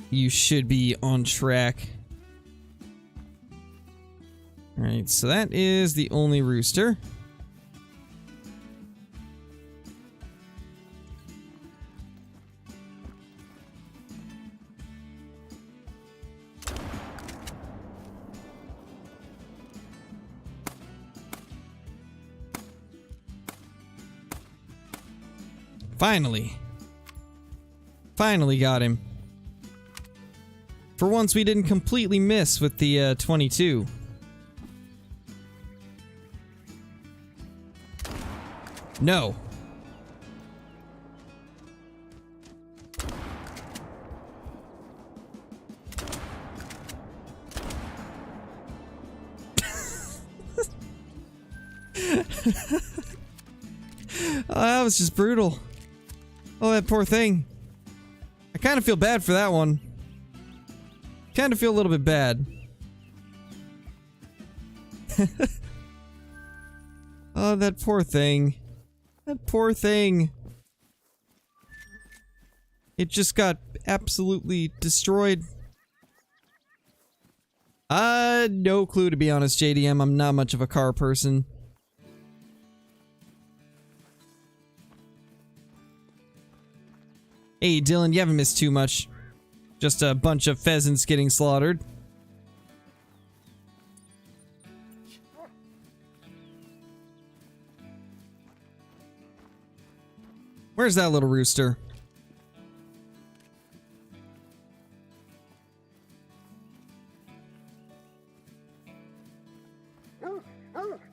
you should be on track. Alright, so that is the only rooster. Finally got him. For once we didn't completely miss with the 22. No. Oh, that was just brutal. Oh, that poor thing. I kind of feel bad for that one. Kind of feel a little bit bad. Oh, that poor thing. That poor thing. It just got absolutely destroyed. No clue, to be honest, JDM. I'm not much of a car person. Hey, Dylan, you haven't missed too much. Just a bunch of pheasants getting slaughtered. Where's that little rooster?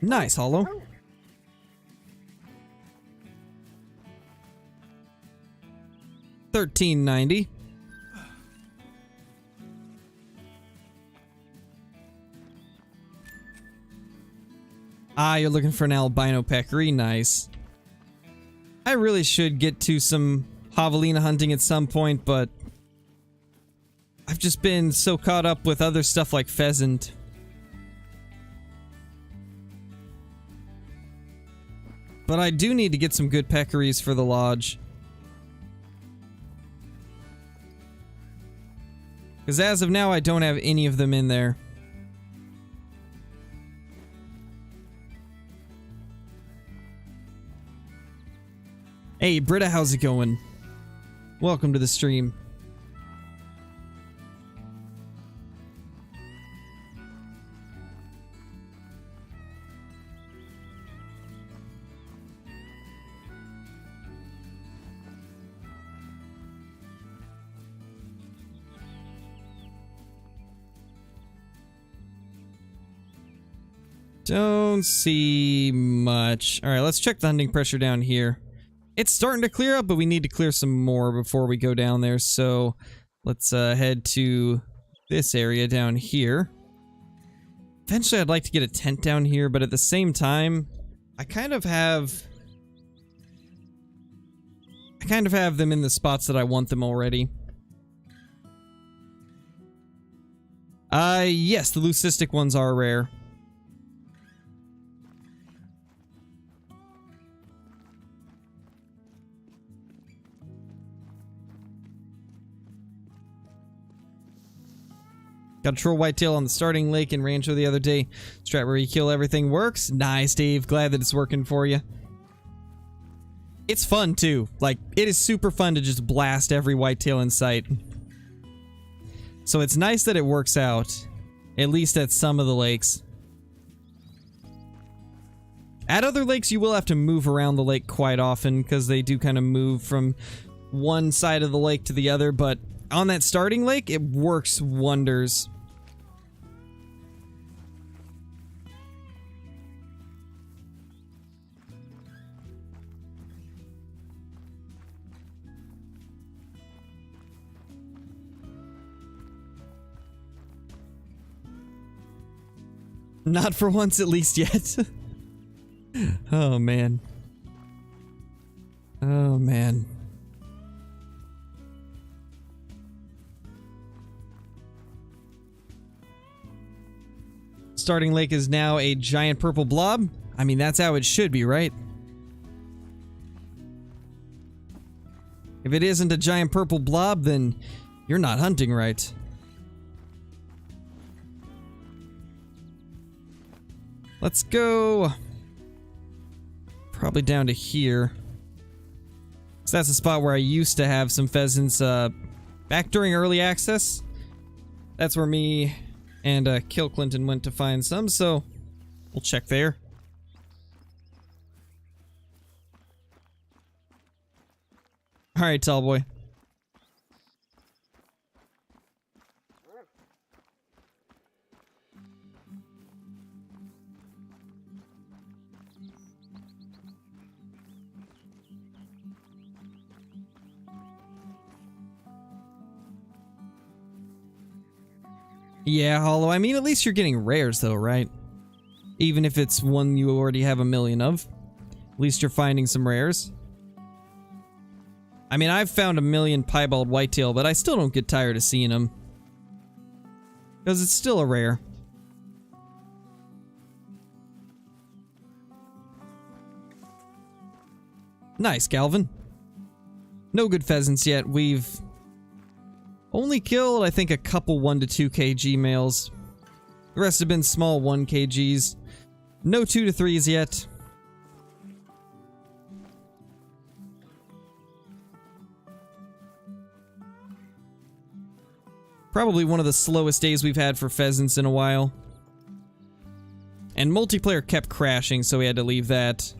Nice, Hollow. $13.90. Ah, you're looking for an albino peccary. Nice. I really should get to some javelina hunting at some point, but I've just been so caught up with other stuff like pheasant. But I do need to get some good peccaries for the lodge. Because as of now, I don't have any of them in there. Hey, Britta, how's it going? Welcome to the stream. Don't see much. Alright, let's check the hunting pressure down here. It's starting to clear up, but we need to clear some more before we go down there, so let's head to this area down here. Eventually I'd like to get a tent down here, but at the same time, I kind of have them in the spots that I want them already. Yes, the leucistic ones are rare. Got a troll whitetail on the starting lake in Rancho the other day. Strat where you kill everything works. Nice, Dave. Glad that it's working for you. It's fun, too. Like, it is super fun to just blast every whitetail in sight. So it's nice that it works out. At least at some of the lakes. At other lakes, you will have to move around the lake quite often, because they do kind of move from one side of the lake to the other, but on that starting lake, it works wonders. Not for once, at least yet. Oh, man. Oh, man. Starting lake is now a giant purple blob. I mean, that's how it should be, right? If it isn't a giant purple blob, then you're not hunting right. Let's go probably down to here. So that's a spot where I used to have some pheasants back during early access. That's where me and Kill Clinton went to find some, so we'll check there. Alright, Tallboy. Yeah, Hollow. I mean, at least you're getting rares, though, right? even if it's one you already have a million of. At least you're finding some rares. I mean, I've found a million piebald whitetail, but I still don't get tired of seeing them. Because it's still a rare. Nice, Calvin. No good pheasants yet. We've only killed, I think, a couple 1 to 2 kg males. The rest have been small 1 kgs. No 2 to 3s yet. Probably one of the slowest days we've had for pheasants in a while. And multiplayer kept crashing, so we had to leave that.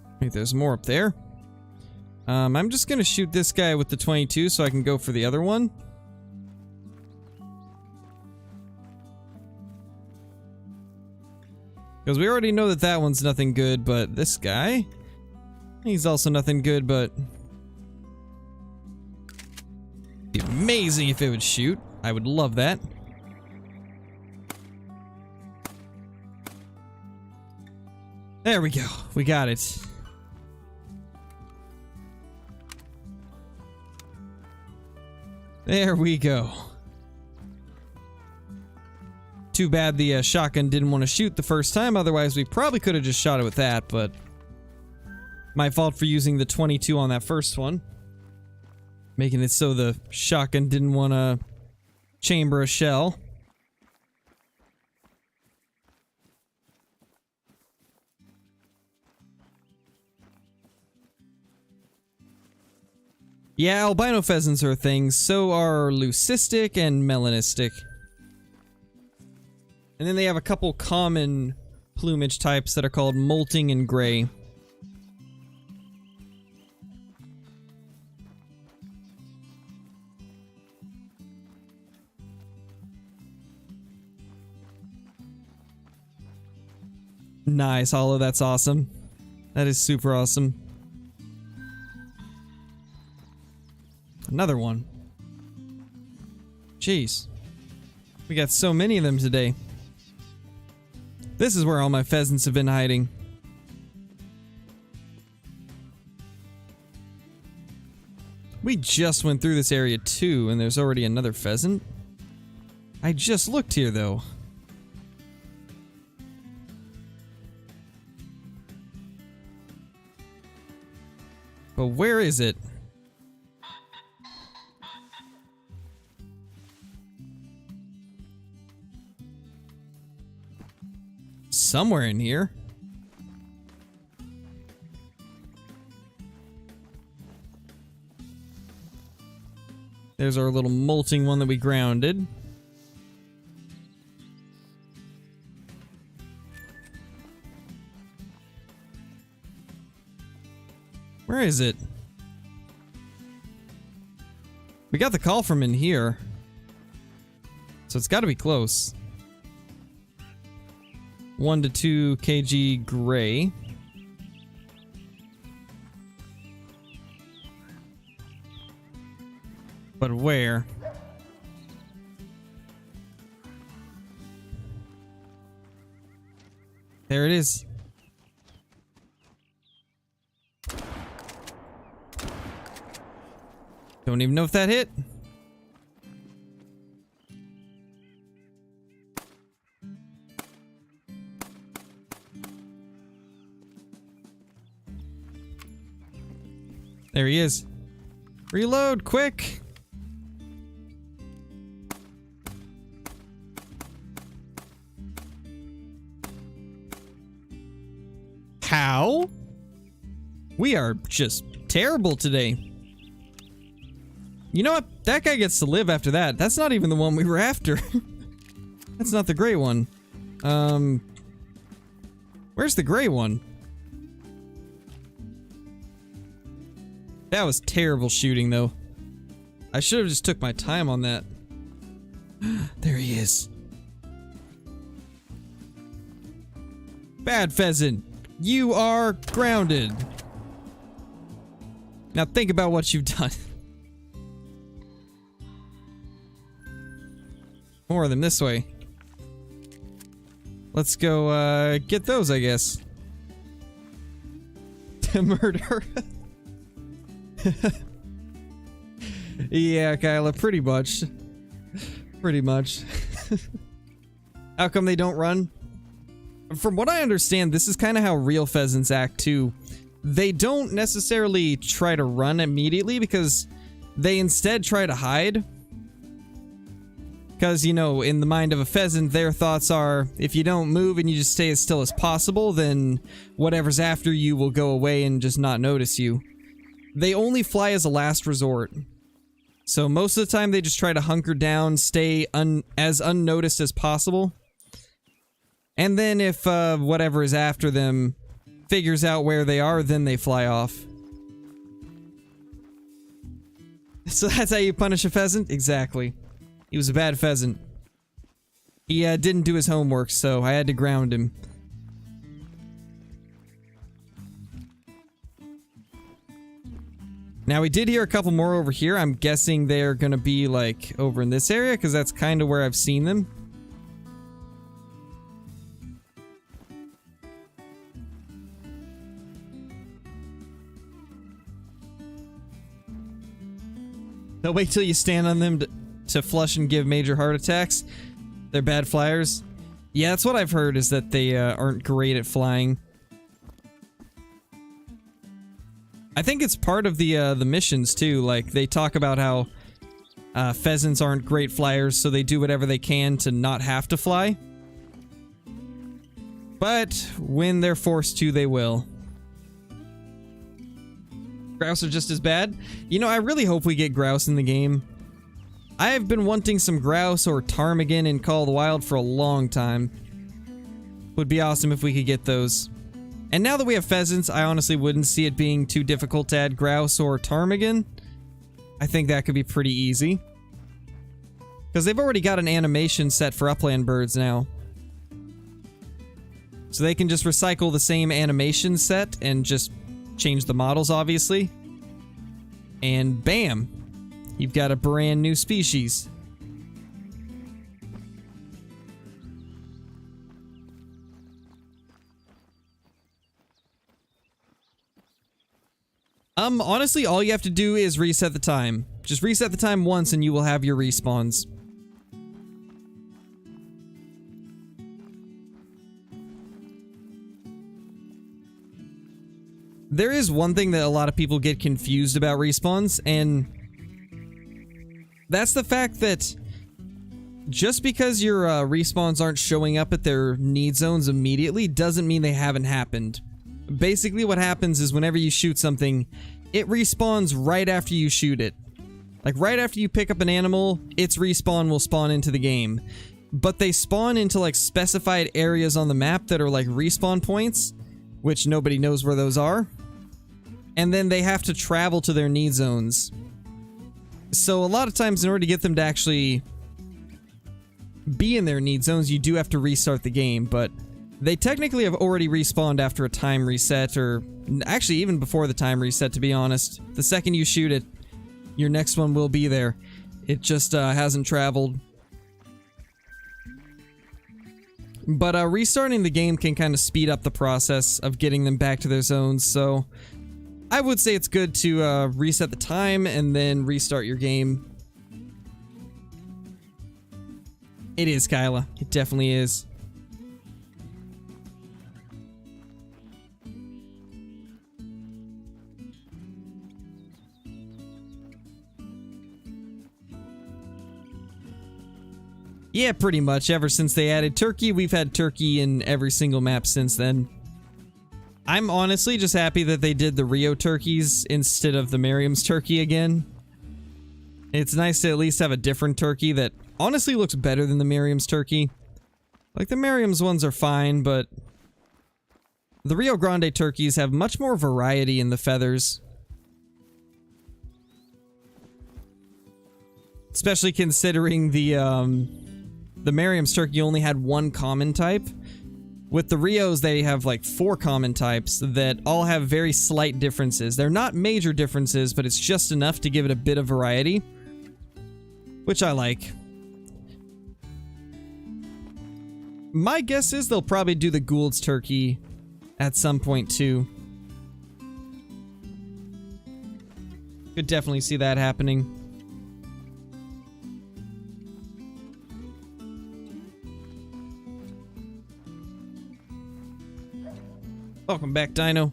I think there's more up there. I'm just gonna shoot this guy with the 22 so I can go for the other one. Because we already know that that one's nothing good, but this guy... he's also nothing good, but... it'd be amazing if it would shoot. I would love that. There we go. We got it. There we go. Too bad the shotgun didn't want to shoot the first time, otherwise we probably could have just shot it with that, but... my fault for using the 22 on that first one. Making it so the shotgun didn't want to chamber a shell. Yeah, albino pheasants are a thing, so are leucistic and melanistic. And then they have a couple common plumage types that are called molting and gray. Nice, Hollow, that's awesome. That is super awesome. Another one. Jeez. We got so many of them today. This is where all my pheasants have been hiding. We just went through this area too, and there's already another pheasant. I just looked here though. But where is it? Somewhere in here. There's our little molting one that we grounded. Where is it? We got the call from in here. So it's got to be close. 1 to 2 kg gray. But where? There it is. Don't even know if that hit. There he is. Reload, quick! How? We are just terrible today. You know what? That guy gets to live after that. That's not even the one we were after. That's not the gray one. Where's the gray one? That was terrible shooting, though. I should have just took my time on that. There he is. Bad pheasant. You are grounded. Now think about what you've done. More of them this way. Let's go get those, I guess. Murder. Yeah, Kyla, pretty much. Pretty much. How come they don't run? From what I understand, this is kind of how real pheasants act too. They don't necessarily try to run immediately because they instead try to hide. Because, you know, in the mind of a pheasant, their thoughts are, if you don't move and you just stay as still as possible, then whatever's after you will go away and just not notice you. They only fly as a last resort. So most of the time they just try to hunker down, stay as unnoticed as possible. And then if whatever is after them figures out where they are, then they fly off. So that's how you punish a pheasant? Exactly. He was a bad pheasant. He didn't do his homework, so I had to ground him. Now, we did hear a couple more over here. I'm guessing they're gonna be, like, over in this area, because that's kind of where I've seen them. They'll wait till you stand on them to flush and give major heart attacks. They're bad flyers. Yeah, that's what I've heard, is that they aren't great at flying. I think it's part of the missions too. Like, they talk about how pheasants aren't great flyers, so they do whatever they can to not have to fly. But when they're forced to, they will. Grouse are just as bad. You know, I really hope we get grouse in the game. I have been wanting some grouse or ptarmigan in Call of the Wild for a long time. Would be awesome if we could get those. And now that we have pheasants, I honestly wouldn't see it being too difficult to add grouse or ptarmigan. I think that could be pretty easy. Because they've already got an animation set for upland birds now. So they can just recycle the same animation set and just change the models, obviously. And bam! You've got a brand new species. Honestly, all you have to do is reset the time. Just reset the time once and you will have your respawns. There is one thing that a lot of people get confused about respawns, and that's the fact that just because your respawns aren't showing up at their need zones immediately doesn't mean they haven't happened. Basically what happens is whenever you shoot something, it respawns right after you shoot it. Like right after you pick up an animal, its respawn will spawn into the game. But they spawn into like specified areas on the map that are like respawn points, which nobody knows where those are. And then they have to travel to their need zones. So a lot of times in order to get them to actually be in their need zones, you do have to restart the game, but they technically have already respawned after a time reset, or actually even before the time reset, to be honest. The second you shoot it, your next one will be there. It just hasn't traveled. But restarting the game can kind of speed up the process of getting them back to their zones, so I would say it's good to reset the time and then restart your game. It is, Kyla. It definitely is. Yeah, pretty much. Ever since they added turkey, we've had turkey in every single map since then. I'm honestly just happy that they did the Rio turkeys instead of the Merriam's turkey again. It's nice to at least have a different turkey that honestly looks better than the Merriam's turkey. Like, the Merriam's ones are fine, but the Rio Grande turkeys have much more variety in the feathers. Especially considering the Merriam's turkey only had one common type. With the Rios, they have like 4 common types that all have very slight differences. They're not major differences, but it's just enough to give it a bit of variety, which I like. My guess is they'll probably do the Gould's turkey at some point too. Could definitely see that happening. Welcome back, Dino.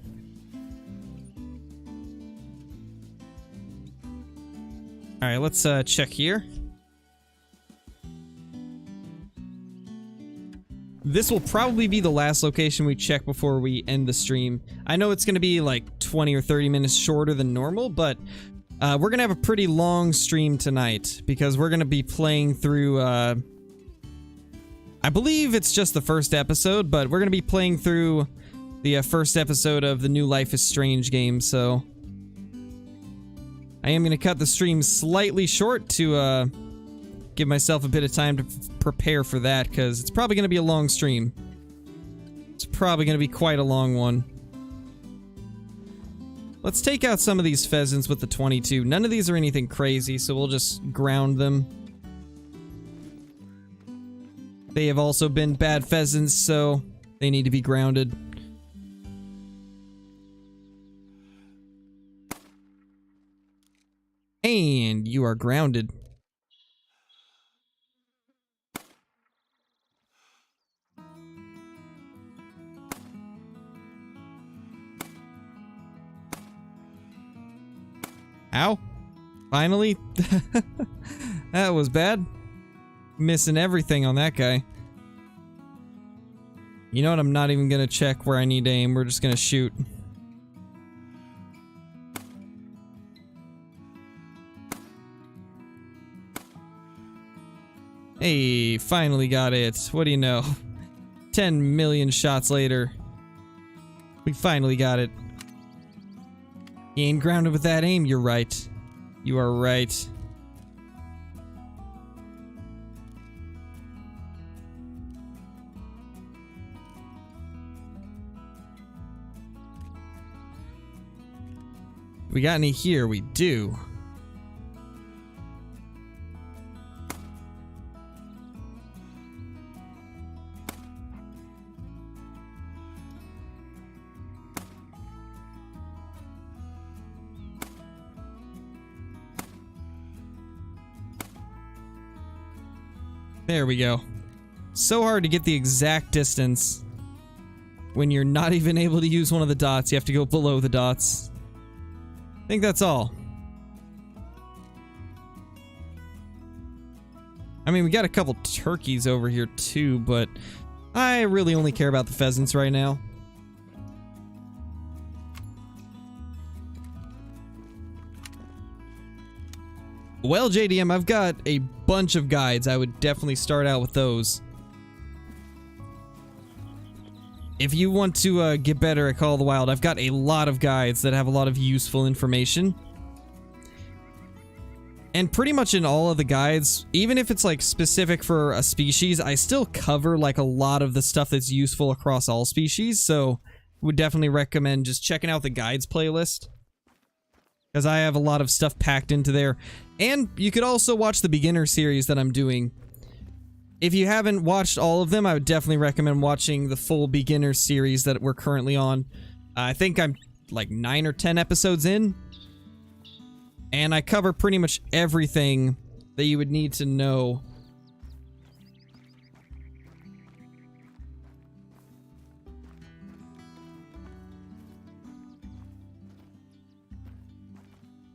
Alright, let's check here. This will probably be the last location we check before we end the stream. I know it's going to be like 20 or 30 minutes shorter than normal, but we're going to have a pretty long stream tonight because we're going to be playing through, I believe it's just the first episode, but we're going to be playing through the first episode of the new Life is Strange game, so I am going to cut the stream slightly short to give myself a bit of time to prepare for that, because it's probably going to be a long stream. It's probably going to be quite a long one. Let's take out some of these pheasants with the 22. None of these are anything crazy, so we'll just ground them. They have also been bad pheasants, so they need to be grounded. And you are grounded. Ow. Finally. That was bad. Missing everything on that guy. You know what? I'm not even gonna check where I need to aim. We're just gonna shoot. Hey, finally got it. What do you know? 10 million shots later. We finally got it. You ain't grounded with that aim, you're right. You are right. We got any here? We do. There we go. So hard to get the exact distance when you're not even able to use one of the dots. You have to go below the dots. I think that's all. I mean, we got a couple turkeys over here too, but I really only care about the pheasants right now. Well, JDM, I've got a bunch of guides. I would definitely start out with those. If you want to get better at Call of the Wild, I've got a lot of guides that have a lot of useful information. And pretty much in all of the guides, even if it's like specific for a species, I still cover like a lot of the stuff that's useful across all species. So would definitely recommend just checking out the guides playlist, because I have a lot of stuff packed into there. And you could also watch the beginner series that I'm doing. If you haven't watched all of them, I would definitely recommend watching the full beginner series that we're currently on. I think I'm like 9 or 10 episodes in. And I cover pretty much everything that you would need to know.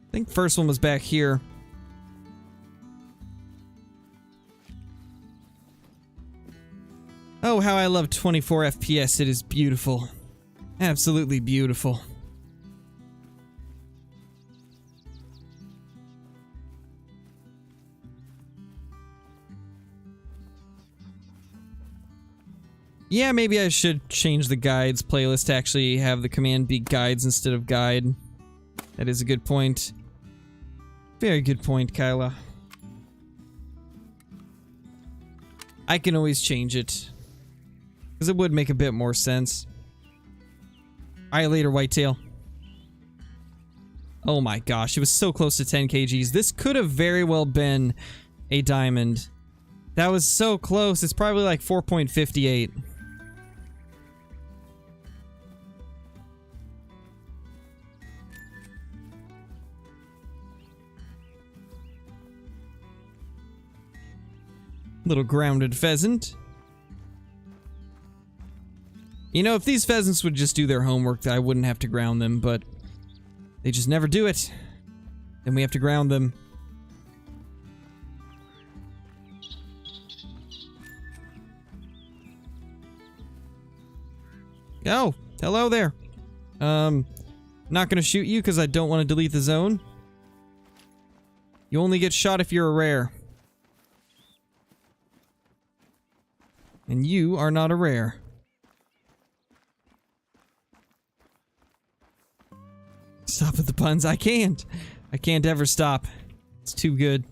I think first one was back here. Oh, how I love 24 FPS. It is beautiful. Absolutely beautiful. Yeah, maybe I should change the guides playlist to actually have the command be guides instead of guide. That is a good point. Very good point, Kyla. I can always change it, because it would make a bit more sense. Alright, later, Whitetail. Oh my gosh, it was so close to 10 kgs. This could have very well been a diamond. That was so close. It's probably like 4.58. Little grounded pheasant. You know, if these pheasants would just do their homework, I wouldn't have to ground them, but they just never do it. Then we have to ground them. Oh, hello there. Not gonna shoot you because I don't want to delete the zone. You only get shot if you're a rare. And you are not a rare. Stop with the puns. I can't. I can't ever stop. It's too good.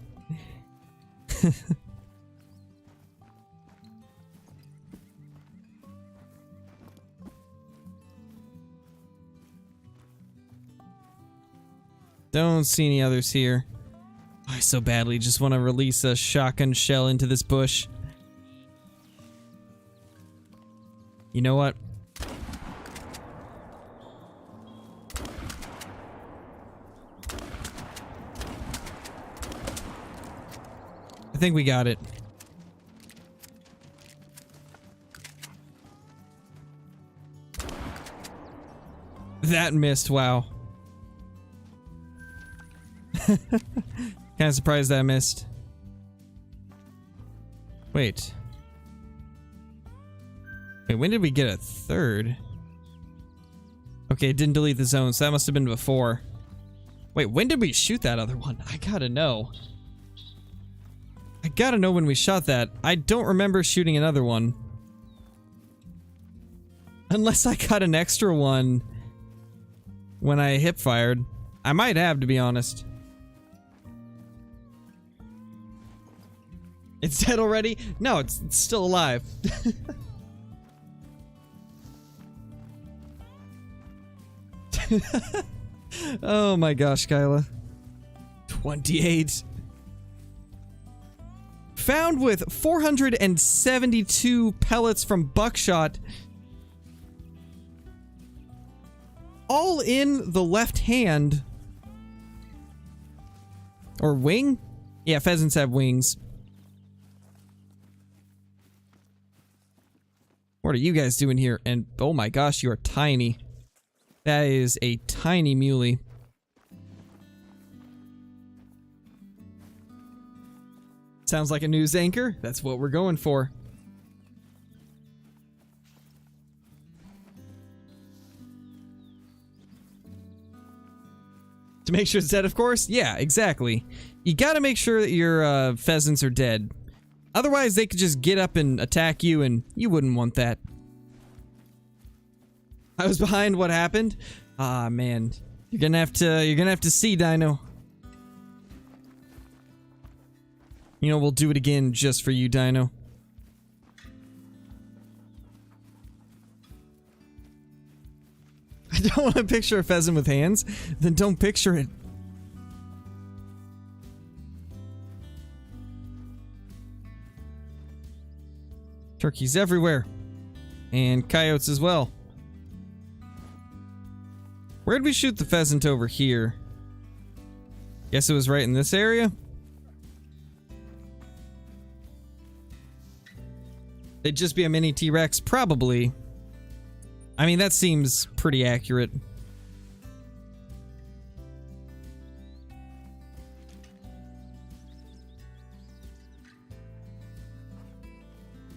Don't see any others here. I so badly just want to release a shotgun shell into this bush. You know what? I think we got it. That missed, wow. Kind of surprised that missed. Wait. Wait, when did we get a third? Okay, it didn't delete the zone, so that must have been before. Wait, when did we shoot that other one? I gotta know. I gotta know when we shot that. I don't remember shooting another one. Unless I got an extra one when I hip fired. I might have, to be honest. It's dead already? No, it's still alive. Oh my gosh, Kyla. 28. Found with 472 pellets from buckshot. All in the left hand. Or wing? Yeah, pheasants have wings. What are you guys doing here? And oh my gosh, you are tiny. That is a tiny muley. Sounds like a news anchor. That's what we're going for. To make sure it's dead, of course? Yeah, exactly. You gotta make sure that your pheasants are dead. Otherwise, they could just get up and attack you, and you wouldn't want that. I was behind what happened? Ah, man. You're gonna have to see, Dino. You know, we'll do it again just for you, Dino. I don't want to picture a pheasant with hands. Then don't picture it. Turkeys everywhere. And coyotes as well. Where'd we shoot the pheasant over here? Guess it was right in this area? It'd just be a mini T-Rex? Probably. I mean, that seems pretty accurate.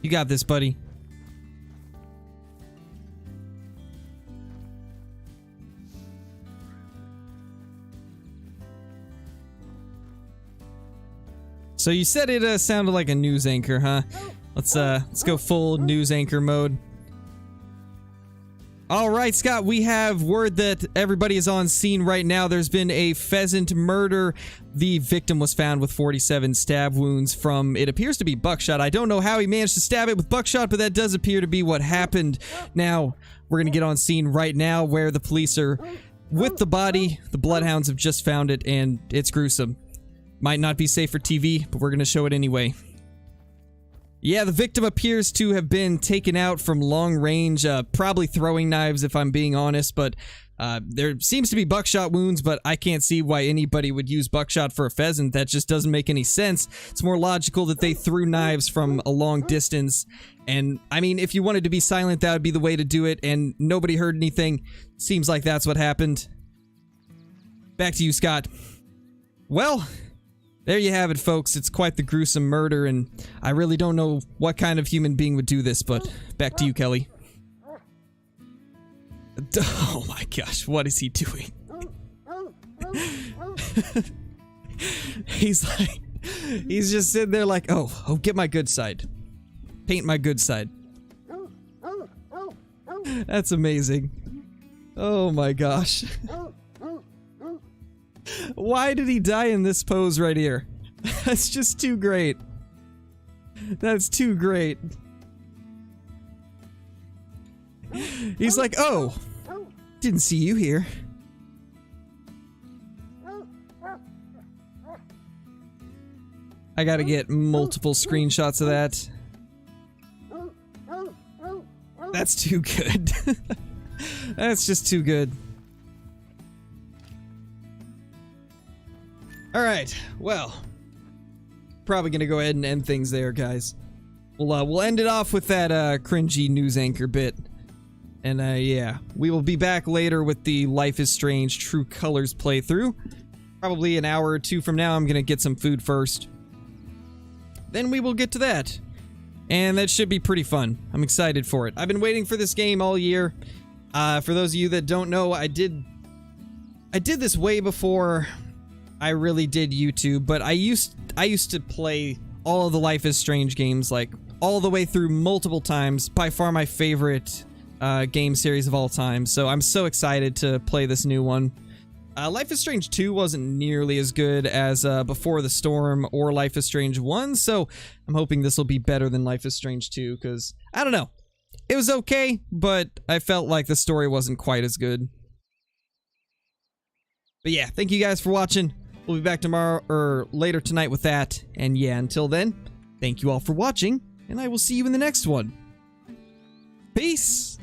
You got this, buddy. So you said it sounded like a news anchor, huh? Let's go full news anchor mode. All right, Scott, we have word that everybody is on scene right now. There's been a pheasant murder. The victim was found with 47 stab wounds from, it appears to be buckshot. I don't know how he managed to stab it with buckshot, but that does appear to be what happened. Now, we're going to get on scene right now where the police are with the body. The bloodhounds have just found it, and it's gruesome. Might not be safe for TV, but we're going to show it anyway. Yeah, the victim appears to have been taken out from long range, probably throwing knives if I'm being honest, but there seems to be buckshot wounds, but I can't see why anybody would use buckshot for a pheasant. That just doesn't make any sense. It's more logical that they threw knives from a long distance, and I mean, if you wanted to be silent, that would be the way to do it, and nobody heard anything. Seems like that's what happened. Back to you, Scott. Well, there you have it, folks. It's quite the gruesome murder, and I really don't know what kind of human being would do this, but back to you, Kelly. Oh my gosh, what is he doing? He's just sitting there like, oh, get my good side. Paint my good side. That's amazing. Oh my gosh. Why did he die in this pose right here? That's just too great. That's too great. He's like, oh, didn't see you here. I gotta get multiple screenshots of that. That's too good. That's just too good. Alright, well, probably gonna go ahead and end things there, guys. We'll end it off with that cringy news anchor bit. And yeah, we will be back later with the Life is Strange True Colors playthrough. Probably an hour or two from now. I'm gonna get some food first. Then we will get to that. And that should be pretty fun. I'm excited for it. I've been waiting for this game all year. For those of you that don't know, I did this way before I really did YouTube, but I used to play all of the Life is Strange games, like all the way through multiple times. By far my favorite game series of all time, so I'm so excited to play this new one. Life is Strange 2 wasn't nearly as good as Before the Storm or Life is Strange 1, so I'm hoping this will be better than Life is Strange 2, because, I don't know, it was okay, but I felt like the story wasn't quite as good. But yeah, thank you guys for watching. We'll be back tomorrow, or later tonight with that, and yeah, until then, thank you all for watching, and I will see you in the next one. Peace!